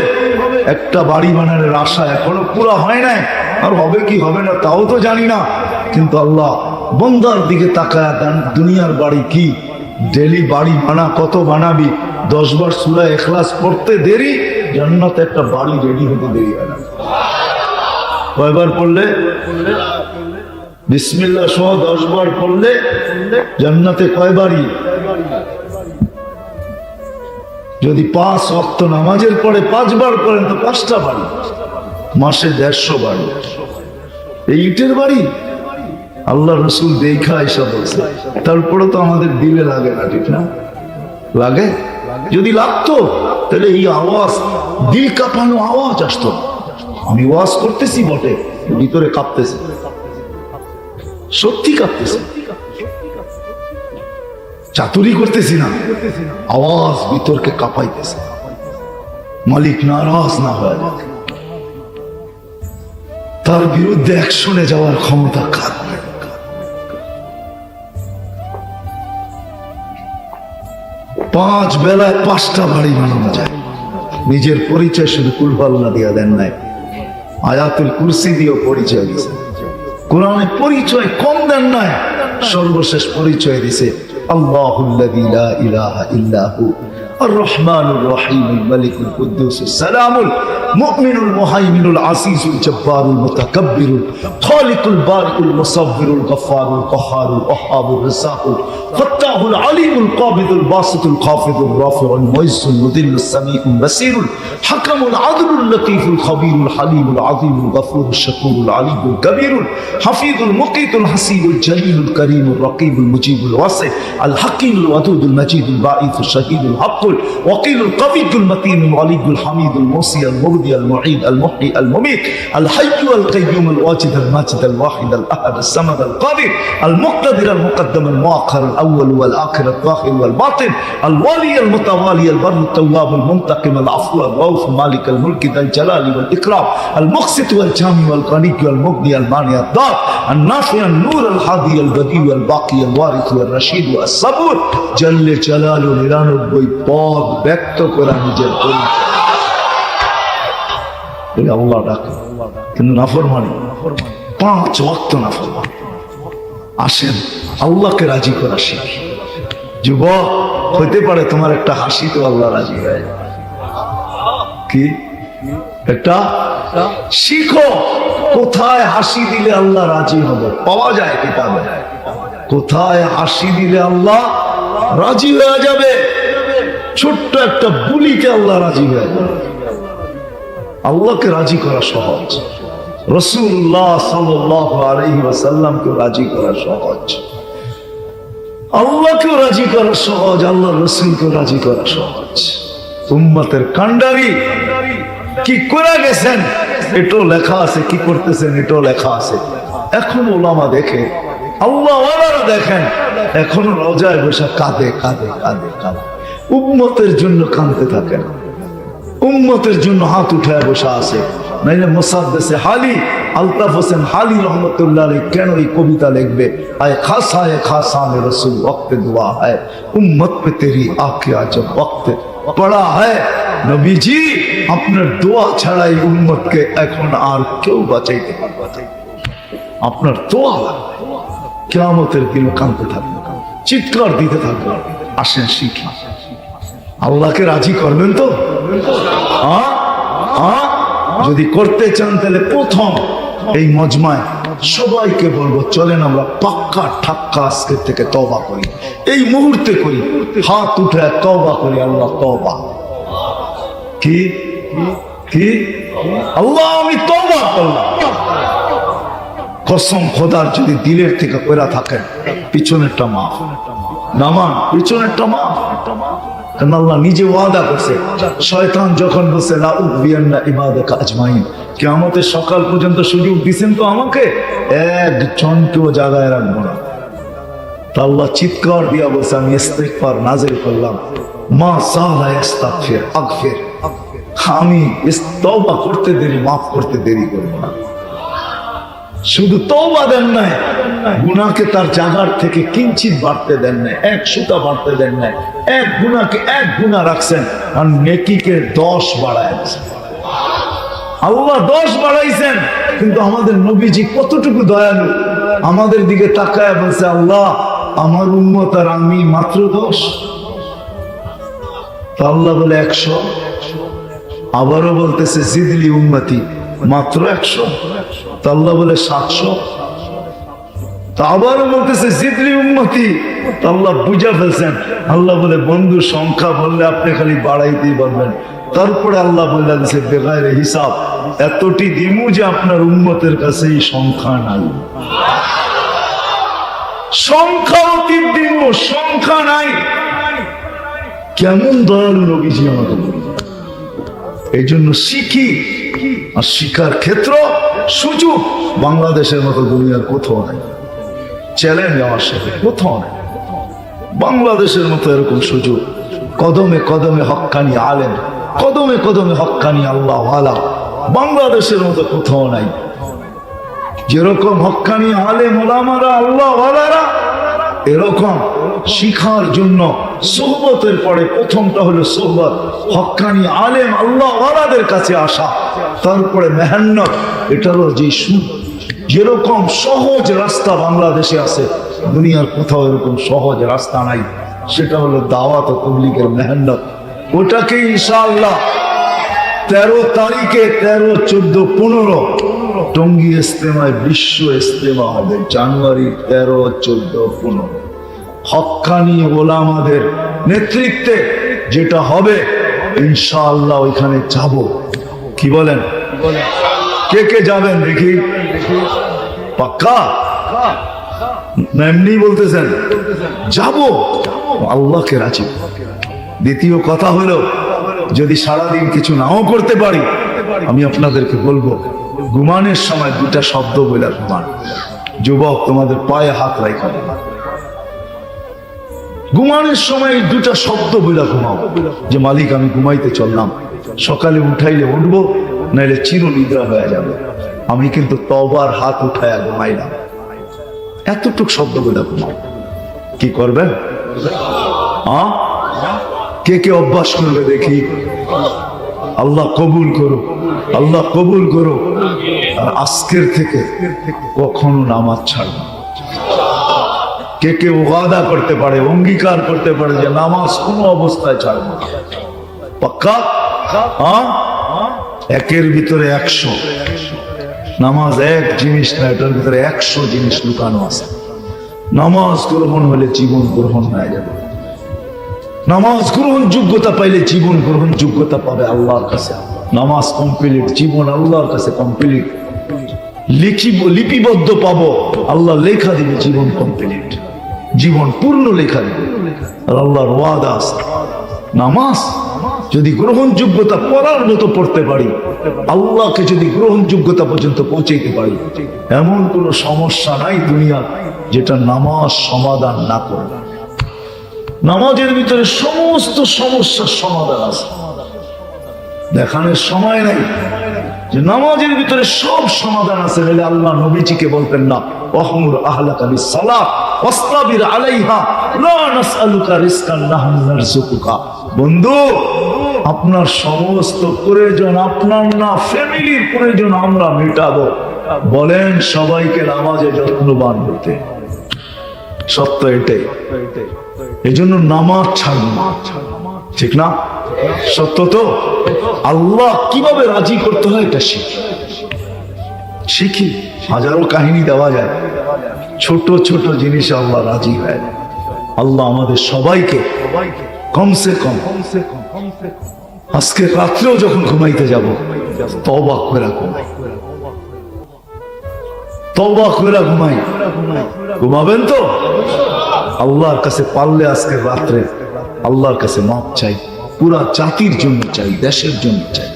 একটা বাড়ি বানানোর আশা এখনো পুরো হয় নাই, আর হবে কি হবে না তাও তো জানি না। কিন্তু আল্লাহ বন্দার দিকে তাকায় দেন, দুনিয়ার বাড়ি কি? ডেলি বাড়ি বানা, কত বানাবি? 10 বার সূরা ইখলাস পড়তে দেরি, জান্নাতে একটা বাড়ি রেডি হতে দেরি হয় না। কয়বার পড়লে? বিসমিল্লাহ সহ 10 বার পড়লে জান্নাতে কয় বাড়ি? যদি 5 ওয়াক্ত নামাজের পরে 5 বার করেন তো 5টা বাড়ি, মাসে 150 বাড়ি। এই ইটের বাড়ি আল্লাহ রসুল দেখা এসব বলছে। তারপরে তো আমাদের দিলে লাগে না, ঠিক না? লাগে? যদি লাগতো তাহলে এই আওয়াজ, দিল কাঁপানো আওয়াজ আসতো। আমি ওয়াজ করতেছি বটে, ভিতরে কাঁপতেছে, সত্যি কাঁপতেছে। চাতুরি করতেছি না, আওয়াজ ভিতরকে কাঁপাইতেছে, মালিক নারাজ না হয়, তার বিরুদ্ধে অ্যাকশনে যাওয়ার ক্ষমতা কার? 5 বেলায় 5টা বাড়ি বানানো যায়। নিজের পরিচয় শুধু কুলফাল্লা দিয়া দেন নাই, আয়াতুল কুরসি দিয়েও পরিচয় দিছে, কোরআনে পরিচয় কম দেন নাই, সর্বশেষ পরিচয় দিছে আল্লাহুল্লাযী লা ইলাহা ইল্লা হু الرحمن الرحيم الملك القدوس السلام المؤمن المهيمن العزيز الجبار المتكبر الخالق البارئ المصور الغفار القهار الوهاب الرزاق الفتاح العليم القابض الباسط الخافض الرافع المعز المذل السميع البصير الحكم العدل اللطيف الخبير الحليم العظيم الغفور الشكور العليم الكبير الحفيظ المقيت الحسيب الجليل الكريم الرقيب المجيب الواسع الحكيم الودود المجيد الباعث الشهيد الحق وقيل القوي المتين الولي الحميد الموصي المبدي المعيد المحيي المميت الحي القيوم الواجد الماجد الواحد الاحد الصمد القادر المقتدر المقدم المؤخر الاول والاخر الظاهر والباطن الوالي المتوالي البر التواب المنتقم العفو الرؤوف مالك الملك ذا الجلال والاكرام المقسط والجامع والغني والمغني المانع الضار النافع النور الحادي البديع الباقي الوارث والرشيد والصبور جل جلاله নিরানব্বই পদ ব্যক্ত করা নিজের পরিচয় আল্লাহ ডাকে, কিন্তু নাফরমানি 5 ওয়াক্ত নাফরমানি। আসেন আল্লাহকে রাজি করা শিখি। যুবক, হইতে পারে তোমার একটা হাসি তো আল্লাহ রাজি হয়ে যায়। কি একটা শিখো, কোথায় হাসি দিলে আল্লাহ রাজি হবে, পাওয়া যায় কিতাবে। কোথায় হাসি দিলে আল্লাহ রাজি হয়ে যাবে? ছোট্ট একটা বুলিকে আল্লাহ রাজি হয়ে যাবে। আল্লাহকে রাজি করা সহজ, রাসূলুল্লাহ সাল্লাল্লাহু আলাইহি ওয়াসাল্লামকে রাজি করা সহজ, আল্লাহকেও রাজি করা সহজ, আল্লাহর রাসূলকেও রাজি করা সহজ। উম্মতের কান্ডারি কি করে গেছেন এটাও লেখা আছে, কি করতেছেন এটাও লেখা আছে। এখন ওলামা দেখে, আল্লাহ ওয়ালারা দেখেন, এখনো রোজায় বসে কাঁদে কাঁদে কাঁদে কাঁদে, উম্মতের জন্য কাঁদতে থাকেন, উম্মতের জন্য হাত উঠায় বসে আছে। নাইলে মুসাদ্দেসে হালি আলতাফ হোসেন হালি রহমতুল্লাহ আলাইহি কেন এই কবিতা লিখবে, আয় খাসা মে রসুল ওয়াক্তে দুয়া है উম্মত पे तेरी आके আজব वक्त पड़ा है নবীজি, আপনার দোয়া ছাড়াই উম্মতকে এখন আর কেউ বাঁচাইতে পারবে না। আপনার দোয়া কিয়ামতের দিন কাঁদতে থাকবে, চিৎকার দিতে থাকবে। আসেন শিখি, আল্লাহকে রাজি করবেন তো? যদি করতে চান তাহলে প্রথম এই মজমায় সবাইকে বলবো, চলেন আমরা পাক্কা ঠাক্কা আজকে থেকে তওবা করি, এই মুহূর্তে করি, হাত উঠে তওবা করি। আল্লাহ তওবা কি কি আল্লাহ আমি তওবা করলাম। কসম খোদার যদি দিলের থেকে কইরা থাকেন, পিছনেরটা মাফ, নামান পিছনেরটা মাফ। কারণ আল্লাহ নিজে ওয়াদা করছে, শয়তান যখন বলছে লা উযবিয়ান্না ইবাদাকা আজমাইন, কিয়ামতের সকাল পর্যন্ত সুযোগ দিবেন তো আমাকে, একজনকেও জায়গায় রাখবো না। তা আল্লাহ চিৎকার দিয়া বলছে, আমি ইস্তিগফার নাযিল করলাম, মা সালা ইস্তাগফির আগফির, আমি তওবা করতে দেরি, মাফ করতে দেরি করব না। শুধু তওবা দেন নাই, গুনাহকে তার জায়গার থেকে কিঞ্চিত বাড়তে দেন নাই, 1 সুতা বাড়তে দেন নাই। এক গুনাহকে 1 গুনাহ রাখছেন, আর নেকিকে 10 বাড়ায় দিয়েছেন। আল্লাহ 10 বাড়াইছেন, কিন্তু আমাদের নবীজি কতটুকু দয়ালু, আমাদের দিকে তাকায় বলছে, আল্লাহ আমার উম্মত আর আমি মাত্র 10। আল্লাহ বলে 100, আবারও বলতেছে জিদলি উম্মতি, মাত্র 100। আল্লাহ বলে 700, আবারও বলতেছে জিদলি উম্মতি। আল্লাহ বুঝা ফেলছেন, আল্লাহ বলে বন্ধু সংখ্যা বললে আপনি খালি বাড়াইতেই পারবেন। তারপরে আল্লাহ বলে দিচ্ছে বেগায়ের হিসাব, এতটি দিমু যে আপনার উম্মতের কাছে এই সংখ্যা নাই, সংখ্যা অতীত দিমু, সংখ্যা নাই। কেমন দয়ালু নবীজি আমাদের। এই জন্য শিখি, আর শিক্ষার ক্ষেত্র সুযোগ বাংলাদেশের মতো দুনিয়ার কোথাও নাই। চ্যালেঞ্জ আমার সাথে কোথাও নাই। বাংলাদেশের মতো এরকম সুযোগ, কদমে কদমে হক্কানি আলেম, কদমে কদমে হক্কানি আল্লাহ ওয়ালা বাংলাদেশের মতো কোথাও নাই। যেরকম হক্কানি আলেম ওলামারা আল্লাহ ওয়ালারা, এরকম শিখার জন্য সোহবতের পরে প্রথমটা হলো সোহবত, হক্কানি আলেম আল্লাহ ওয়ালাদের কাছে আসা, তারপরে মেহনত। এটারও যে যেরকম সহজ রাস্তা বাংলাদেশে আছে, দুনিয়ার কোথাও এরকম সহজ রাস্তা নাই। সেটা হলো দাওয়াত ও তাবলীগের মেহনত। ওটাকে ইনশাআল্লাহ 13 তারিখে 13, 14, 15 টঙ্গী ইজতেমায় বিশ্ব ইজতেমা হবে। জানুয়ারি 13, 14, 15 হক্কানি ওলামাদের নেতৃত্বে যেটা হবে ইনশাআল্লাহ ওইখানে যাব। কি বলেন? কে কে যাবেন দেখি? পাক্কা না এমনি বলতেছেন? যাব, আল্লাহকে রাজি। দ্বিতীয় কথা হলো, যদি সারাদিন কিছু নাও করতে পারি, আমি আপনাদেরকে বলবো ঘুমানোর সময় 2টা শব্দ বলে ঘুমান। যুবক, তোমাদের পায়ে হাত রাখা, ঘুমানোর সময় 2টা শব্দ বলে ঘুমাও, যে মালিক আমি ঘুমাইতে চললাম, সকালে উঠাইলে উঠবো, নাইলে চির নিদ্রা হয়ে যাবে, আমি কিন্তু তওবার হাত উঠায়া ঘুমাইলাম। এতটুক শব্দ বলে ঘুমাও। কি করবেন? কে কে অভ্যাস করবে দেখি? আল্লাহ কবুল করো, আল্লাহ কবুল করো। আর আজকের থেকে কখনো নামাজ ছাড়বে। কে কে ওয়াদা করতে পারে, অঙ্গীকার করতে পারে যে নামাজ কোনো অবস্থায় ছাড়বে? পাক্কা? একের ভিতরে 100। নামাজ এক জিনিস না, এটার ভিতরে 100 জিনিস লুকানো আছে। নামাজ গ্রহণ হলে জীবন গ্রহণ হয়ে যাবে। নামাজ গ্রহণ যোগ্যতা পাইলে জীবন গ্রহণ যোগ্যতা পাবে আল্লাহর কাছে। নামাজ কমপ্লিট, জীবন আল্লাহর কাছে কমপ্লিট। লিপিবদ্ধ পাবো, আল্লাহ লেখা দিবে জীবন কমপ্লিট, জীবন পূর্ণ লেখা দিবে। আর আল্লাহর ওয়াদা আছে, নামাজ যদি গ্রহণযোগ্যতা পড়ার মতো পড়তে পারি, আল্লাহকে যদি গ্রহণযোগ্যতা পর্যন্ত পৌঁছাইতে পারি, এমন কোনো সমস্যা নাই দুনিয়া যেটা নামাজ সমাধান না করে। নামাজের ভিতরে সমস্ত সমস্যার সমাধান আছে। দেখানোর সময় নাই যে নামাজের ভিতরে সব সমাধান আছে, বলে আল্লাহ নবীজিকে বলতেন না, ওয়াহমুর আহলাকা বিস-সালাহ ওয়াসতাবির আলাইহা লা নাসআলুকা রিজকান নাহনু নারযুকুকা। বন্ধু, আপনার সমস্ত প্রয়োজন আপনার না, ফ্যামিলির প্রয়োজন আমরা মেটাবো। বলেন সবাইকে নামাজে যত্নবান হতে। সত্য এটাই। এই জন্য নামাজ ছাড়বো না, ঠিক না? সত্য তো? আল্লাহ কিভাবে রাজি করতে হয় এটা শিখি। হাজারো কাহিনী দেওয়া যায়, ছোট ছোট জিনিস আল্লাহ রাজি হয়। আল্লাহ আমাদের সবাইকে কমসে কম আজকে রাত্রেও যখন ঘুমাইতে যাব, তওবা করে ঘুমাই, তওবা করে ঘুমাই। ঘুমাবেন তো? আল্লাহর কাছে পারলে আজকে রাত্রে আল্লাহর কাছে মাপ চাই, পুরা জাতির জন্য চাই, দেশের জন্য চাই।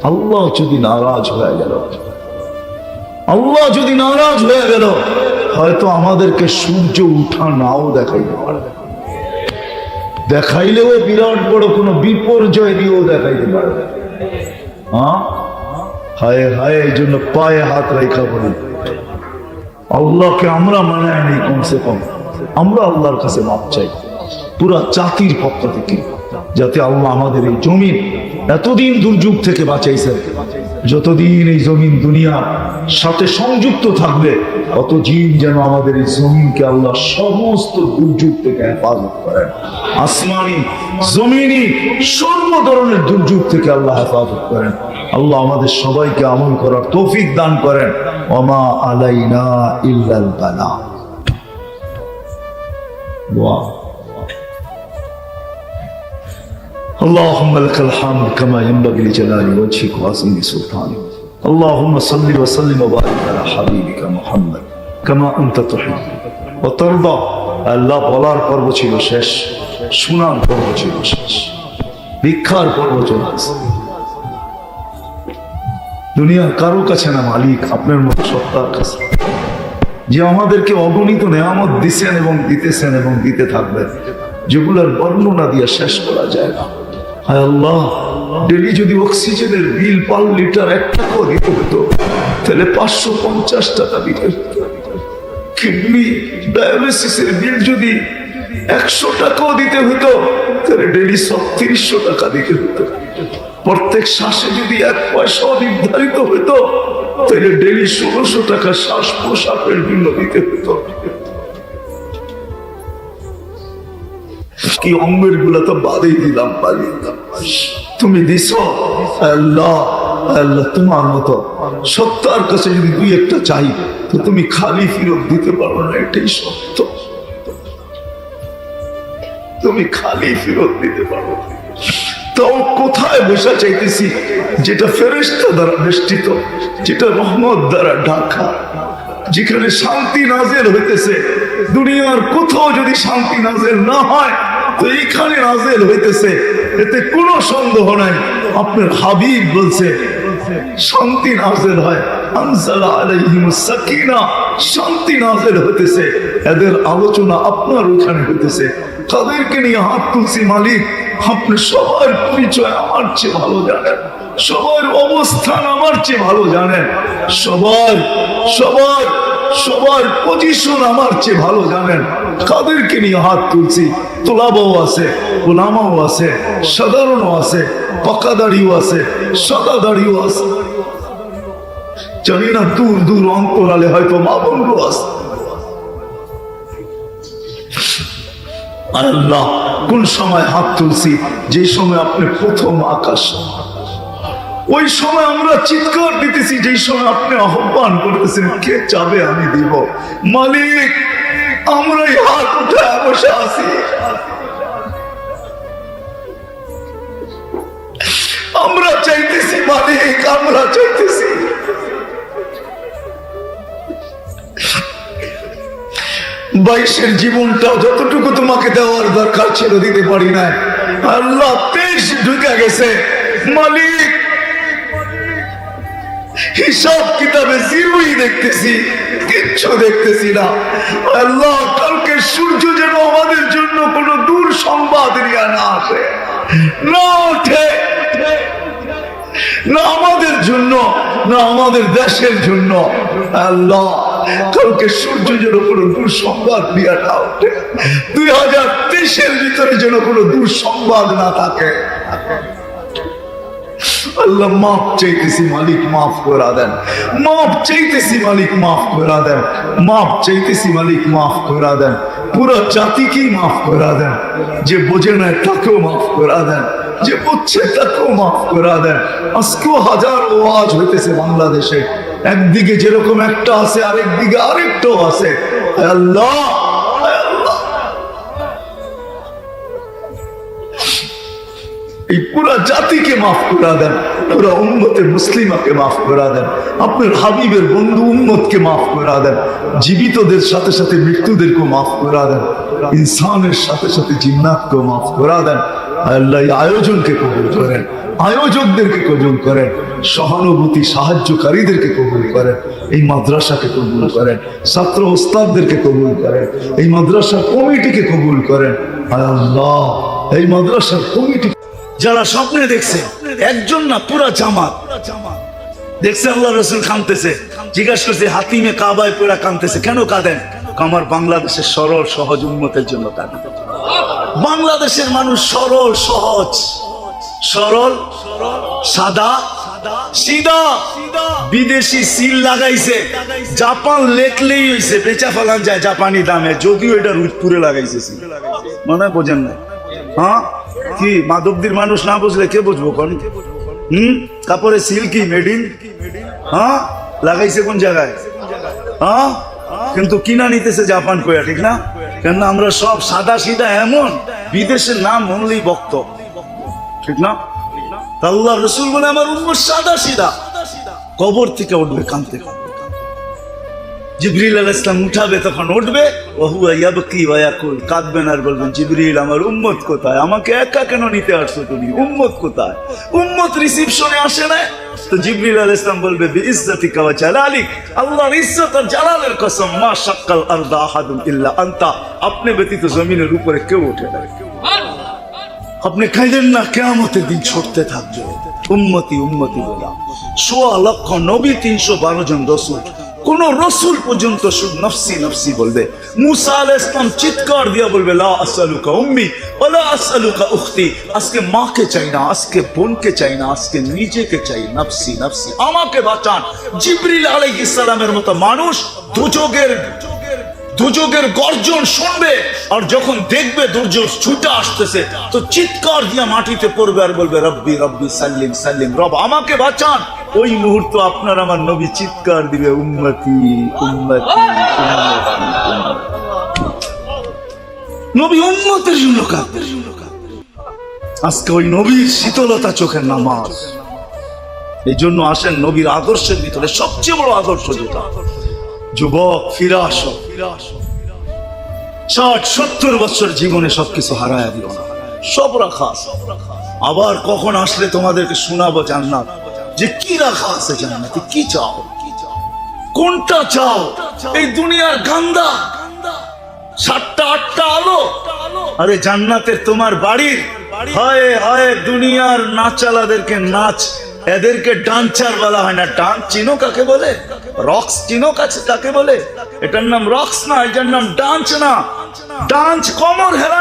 আল্লাহ যদি নারাজ হয়ে গেল, আল্লাহ যদি নারাজ হয়ে গেল, হয়তো আমাদেরকে সূর্য উঠা নাও দেখাইতে পারে, দেখাইলেও বিরাট বড় কোনো বিপর্যয় দিয়েও দেখাইতে পারে। হায় হায়, এই জন্য পায়ে হাত রেখা বলি, আল্লাহকে আমরা মানায় নেই, কমসে কম আমরা আল্লাহর কাছে মাপ চাই পুরা জাতির পক্ষ থেকে, যাতে আল্লাহ আমাদের এই জমিন এতদিন দুর্যোগ থেকে বাঁচাইছেন। যতদিন এই জমিন দুনিয়ার সাথে সংযুক্ত থাকবে, ততদিন যেন আমাদের এই জমিনকে আল্লাহ সমস্ত দুর্যোগ থেকে হেফাজত করেন। আসমানি, জমিনি, সর্ব ধরনের দুর্যোগ থেকে আল্লাহ হেফাজত করেন। আল্লাহ আমাদের সবাইকে আমল করার তৌফিক দান করেন। ওমা আলাইনা ইল্লাল বালা। اللهم لك الحمد كما ينبغي لجلال وجهك وعظيم سلطانك. اللهم صل وسلم وبارك على حبيبك محمد كما انت تحب وترضى. আল্লাহ বলার পর্ব ছিল শেষ, শোনার পর্ব ছিল শেষ, ভিক্ষার পর্ব চলছে। দুনিয়ার কারো কাছে না মালিক, আপনার মতো সত্তার কাছে, যে আমাদেরকে অগণিত নেয়ামত দিচ্ছেন এবং দিতেছেন এবং দিতে থাকবেন। যেগুলোর বর্ণনা দিয়ে শেষ করা যায় না। হায় আল্লাহ, ডেলি যদি অক্সিজেনের বিল পার লিটার 1 টাকাও দিতে হতো তাহলে 550 টাকা দিতে হতো। কিডনি ডায়ালিসিসের বিল যদি 100 টাকাও দিতে হতো তাহলে ডেলি 300 টাকা দিতে হতো। প্রত্যেক শ্বাসে যদি 1 পয়সাও নির্ধারিত হতো তাহলে ডেলি 1600 টাকা শ্বাস প্রশ্বাসের জন্য দিতে হতো। কি অঙ্গের গুলা তো বাদই দিলাম, তুমি দিছ। আল্লাহ আল্লাহ, তোমার মতো সত্তার কাছে যদি 2-1টা চাই তো তুমি খালি ফিরত দিতে পারো না, এটাই সত্য। তুমি খালি ফিরত দিতে পারো। তাও কোথায় বসা চাইতেছি যেটা ফেরেশতা দ্বারা বেষ্টিত, যেটা রহমত দ্বারা ঢাকা, যেখানে শান্তি নাজেল হইতেছে। দুনিয়ার কোথাও যদি শান্তি নাজেল না হয় তো এইখানে নাজেল হইতেছে, এতে কোনো সন্দেহ নাই। আপনার হাবিব বলছে শান্তি নাজেল হয়, আনজালা আলাইহিমুস সাকিনা, শান্তি নাজেল হইতেছে। এদের আলোচনা আপনার ওখানে হইতেছে। তাদেরকে নিয়ে হাত তুলছি, মালিক আপনি সবার পরিচয় আমার চেয়ে ভালো জানেন, সবার অবস্থান আমার চেয়ে ভালো জানেন, সবার সবার সবার পজিশন আমার চেয়ে ভালো জানেন। কাদেরকে নিয়ে হাত তুলছি? তোলাবাও আছে, ওলামাও আছে, সাধারণও আছে, পাকাদারিও আছে, সাদাদারিও আছে। জানি না দূর দূর অন্তরালে হয়তো মা বোনও আছে। আল্লাহ, কোন সময় হাত তুলছি? যে সময় আপনি প্রথম আকাশ, ওই সময় আমরা চিৎকার দিতেছি, যেই সময় আপনি আহ্বান করতেছেন কে চাবে আমি দিব। মালিক, আমরা হাত উঠে বসে আছি, আমরা চাইতেছি মালিক, আমরা চাইতেছি। 22-এর জীবনটাও যতটুকু তোমাকে দেওয়ার দরকার ছিল দিতে পারি না। আল্লাহ, 23 ঢুকে গেছে। মালিক, হিসাব কিতাবে জিরোই দেখতেছি, কিচ্ছু দেখতেছি না। আল্লাহ, কালকে সূর্য যেন আমাদের জন্য কোনো দূর সংবাদ নিয়ে না আসে, না ওঠে, না আমাদের জন্য, না আমাদের দেশের জন্য। আল্লাহ, কালকে সূর্য যেন কোনো দূর সংবাদ নিয়ে না ওঠে। 2023-এর ভিতরে যেন কোনো দূর সংবাদ না থাকে। আল্লাহ, মাফ চাইতেছি মালিক, মাফ করে দেন। মাফ চাইতেছি মালিক, মাফ করে দেন। মাফ চাইতেছি মালিক, মাফ করে দেন। পুরো জাতিকেই মাফ করে দেন। যে বোঝে না তাকেও মাফ করে দেন, যে বুঝছে তাকেও মাফ করে দেন। আজকেও হাজার ওয়াজ হইতেছে বাংলাদেশে। একদিকে যেরকম একটা আছে, আরেক দিকে আরেকটাও আছে। আল্লাহ, এই পুরা জাতিকে মাফ করে দেন, পুরা উম্মতে মুসলিমাকে মাফ করে দেন। আপনার হাবিবের বন্ধু উম্মতকে মাফ করে দেন। জীবিতদের সাথে সাথে মৃত্যুদেরকে মাফ করে দেন। ইনসানের সাথে সাথে জিন্নাতকে মাফ করে দেন। আল্লাহ, আয়োজনকে কবুল করেন, আয়োজকদেরকে কবুল করেন, সহানুভূতি সাহায্যকারীদেরকে কবুল করেন, এই মাদ্রাসাকে কবুল করেন, ছাত্র ওস্তাদদেরকে কবুল করেন, এই মাদ্রাসার কমিটিকে কবুল করেন। আল্লাহ, এই মাদ্রাসার কমিটি যারা স্বপ্নে দেখছে, একজন না পুরা জামাত দেখছে আল্লাহ রসুল কাঁদতেছে, জিজ্ঞাসা করছে হাতিমে কাবায় পুরা কাঁদতেছে, কেন কাঁদেন? আমার বাংলাদেশের সরল সহজ উন্নতের জন্য কাঁদেন। বাংলাদেশের মানুষ সরল সহজ, সরল সাদা সিধা। বিদেশি সিল লাগাইছে, জাপান লেখলেই হয়েছে বেচা ফেলান যায় জাপানি দামে, যদিও এটা রুদপুরে লাগাইছে। মনে হয় বোঝেন না? হ্যাঁ, কি মাধবদীর মানুষ না বুঝলে কে বুঝবো? কোন কাপড়ে সিল কি মেডিন? হ্যাঁ, লাগাইছে কোন জায়গায়? হ্যাঁ, কিন্তু কিনা নিতেছে জাপান কয়া, ঠিক না? কেন আমরা সব সাদা সিধা, এমন বিদেশের নাম হলেই বক্ত, ঠিক না? আল্লাহ রসুল বলে আমার উম্মত সাদা সিধা, কবর থেকে উঠবে কাঁদতে। জিবরিল আলাইহিস সালাম উঠাবে, তখন উঠবে, ওহুয়া ইয়াবকি ওয়া ইয়াকুল, কাঁদবেন আর বলবেন, জিবরিল আমার উম্মত কোথায়, আমাকে একা কেন নিতে আসছো তুমি, উম্মত কোথায়? উম্মত রিসিপশনে আসে না। তো জিবরিল আলাইহিস সালাম বলবে, বিইজ্জাতিকা ওয়া জালালিক, আল্লাহর ইজ্জত আর জালালের কসম, মা শাক্কাল আরদা আহাদুন ইল্লা আনতা, আপনি ব্যতীত জমিনের উপরে কেউ ওঠে না। আপনি খাইলেন না, কিয়ামতের দিন ছড়তে থাকবে উম্মতি উম্মতি বলা। ১৬ লক্ষ নবী, ৩১২ জন রসুল, কোন রসুল পর্যন্ত শুধু নফসি নফসি বলবে। মুসা আলাইহিস সালাম চিৎকার দিয়ে বলবে, লা আসআলুকা উম্মি ওয়া লা আসআলুকা উখতি, আজকে মাকে চাই না, আজকে বোনকে চাই না, আজকে নিজেকে চাই, নফসি নফসি, আমাকে বাঁচান। জিবরিল আলাইহিস সালামের মতো মানুষ দুর্যোগের গর্জন শুনবে, আর যখন দেখবে দুর্যোগ ছুটে আসতেছে, তো চিৎকার দিয়ে মাটিতে পড়বে আর বলবে, রব্বি রব্বি সাল্লিম সাল্লিম, রব আমাকে বাঁচান। ওই মুহূর্ত আপনার আমার নবী চিৎকার দিবে, উম্মতি উম্মতি নবী উম্মতের জন্য কাঁদবে। আজকে ওই নবীর শীতলতা চোখের নামাজ। এই জন্য আসেন নবীর আদর্শের ভিতরে সবচেয়ে বড় আদর্শ যেটা, যুবক ফিরে আসো, ৬০-৭০ বছর জীবনে সবকিছু হারায় দিও না, সব রাখা আছে। আবার কখন আসলে তোমাদেরকে শোনাবো জান্নাত, যে কি রাখা আছে জান্নাতে, কি চাও, কোনটা চাও। এই দুনিয়ার গান্দা ৭টা-৮টা আলো, আরে জান্নাতের তোমার বাড়ির হয় হয় দুনিয়ার নাচালাদেরকে নাচ, এদেরকে ডান্সার বলা হয় না। ডান্স চিনো কাকে বলে? রক্স চিনো কাকে বলে? এটার নাম রক্স না, এটার নাম ডান্স না। ডান্স কমর হেলা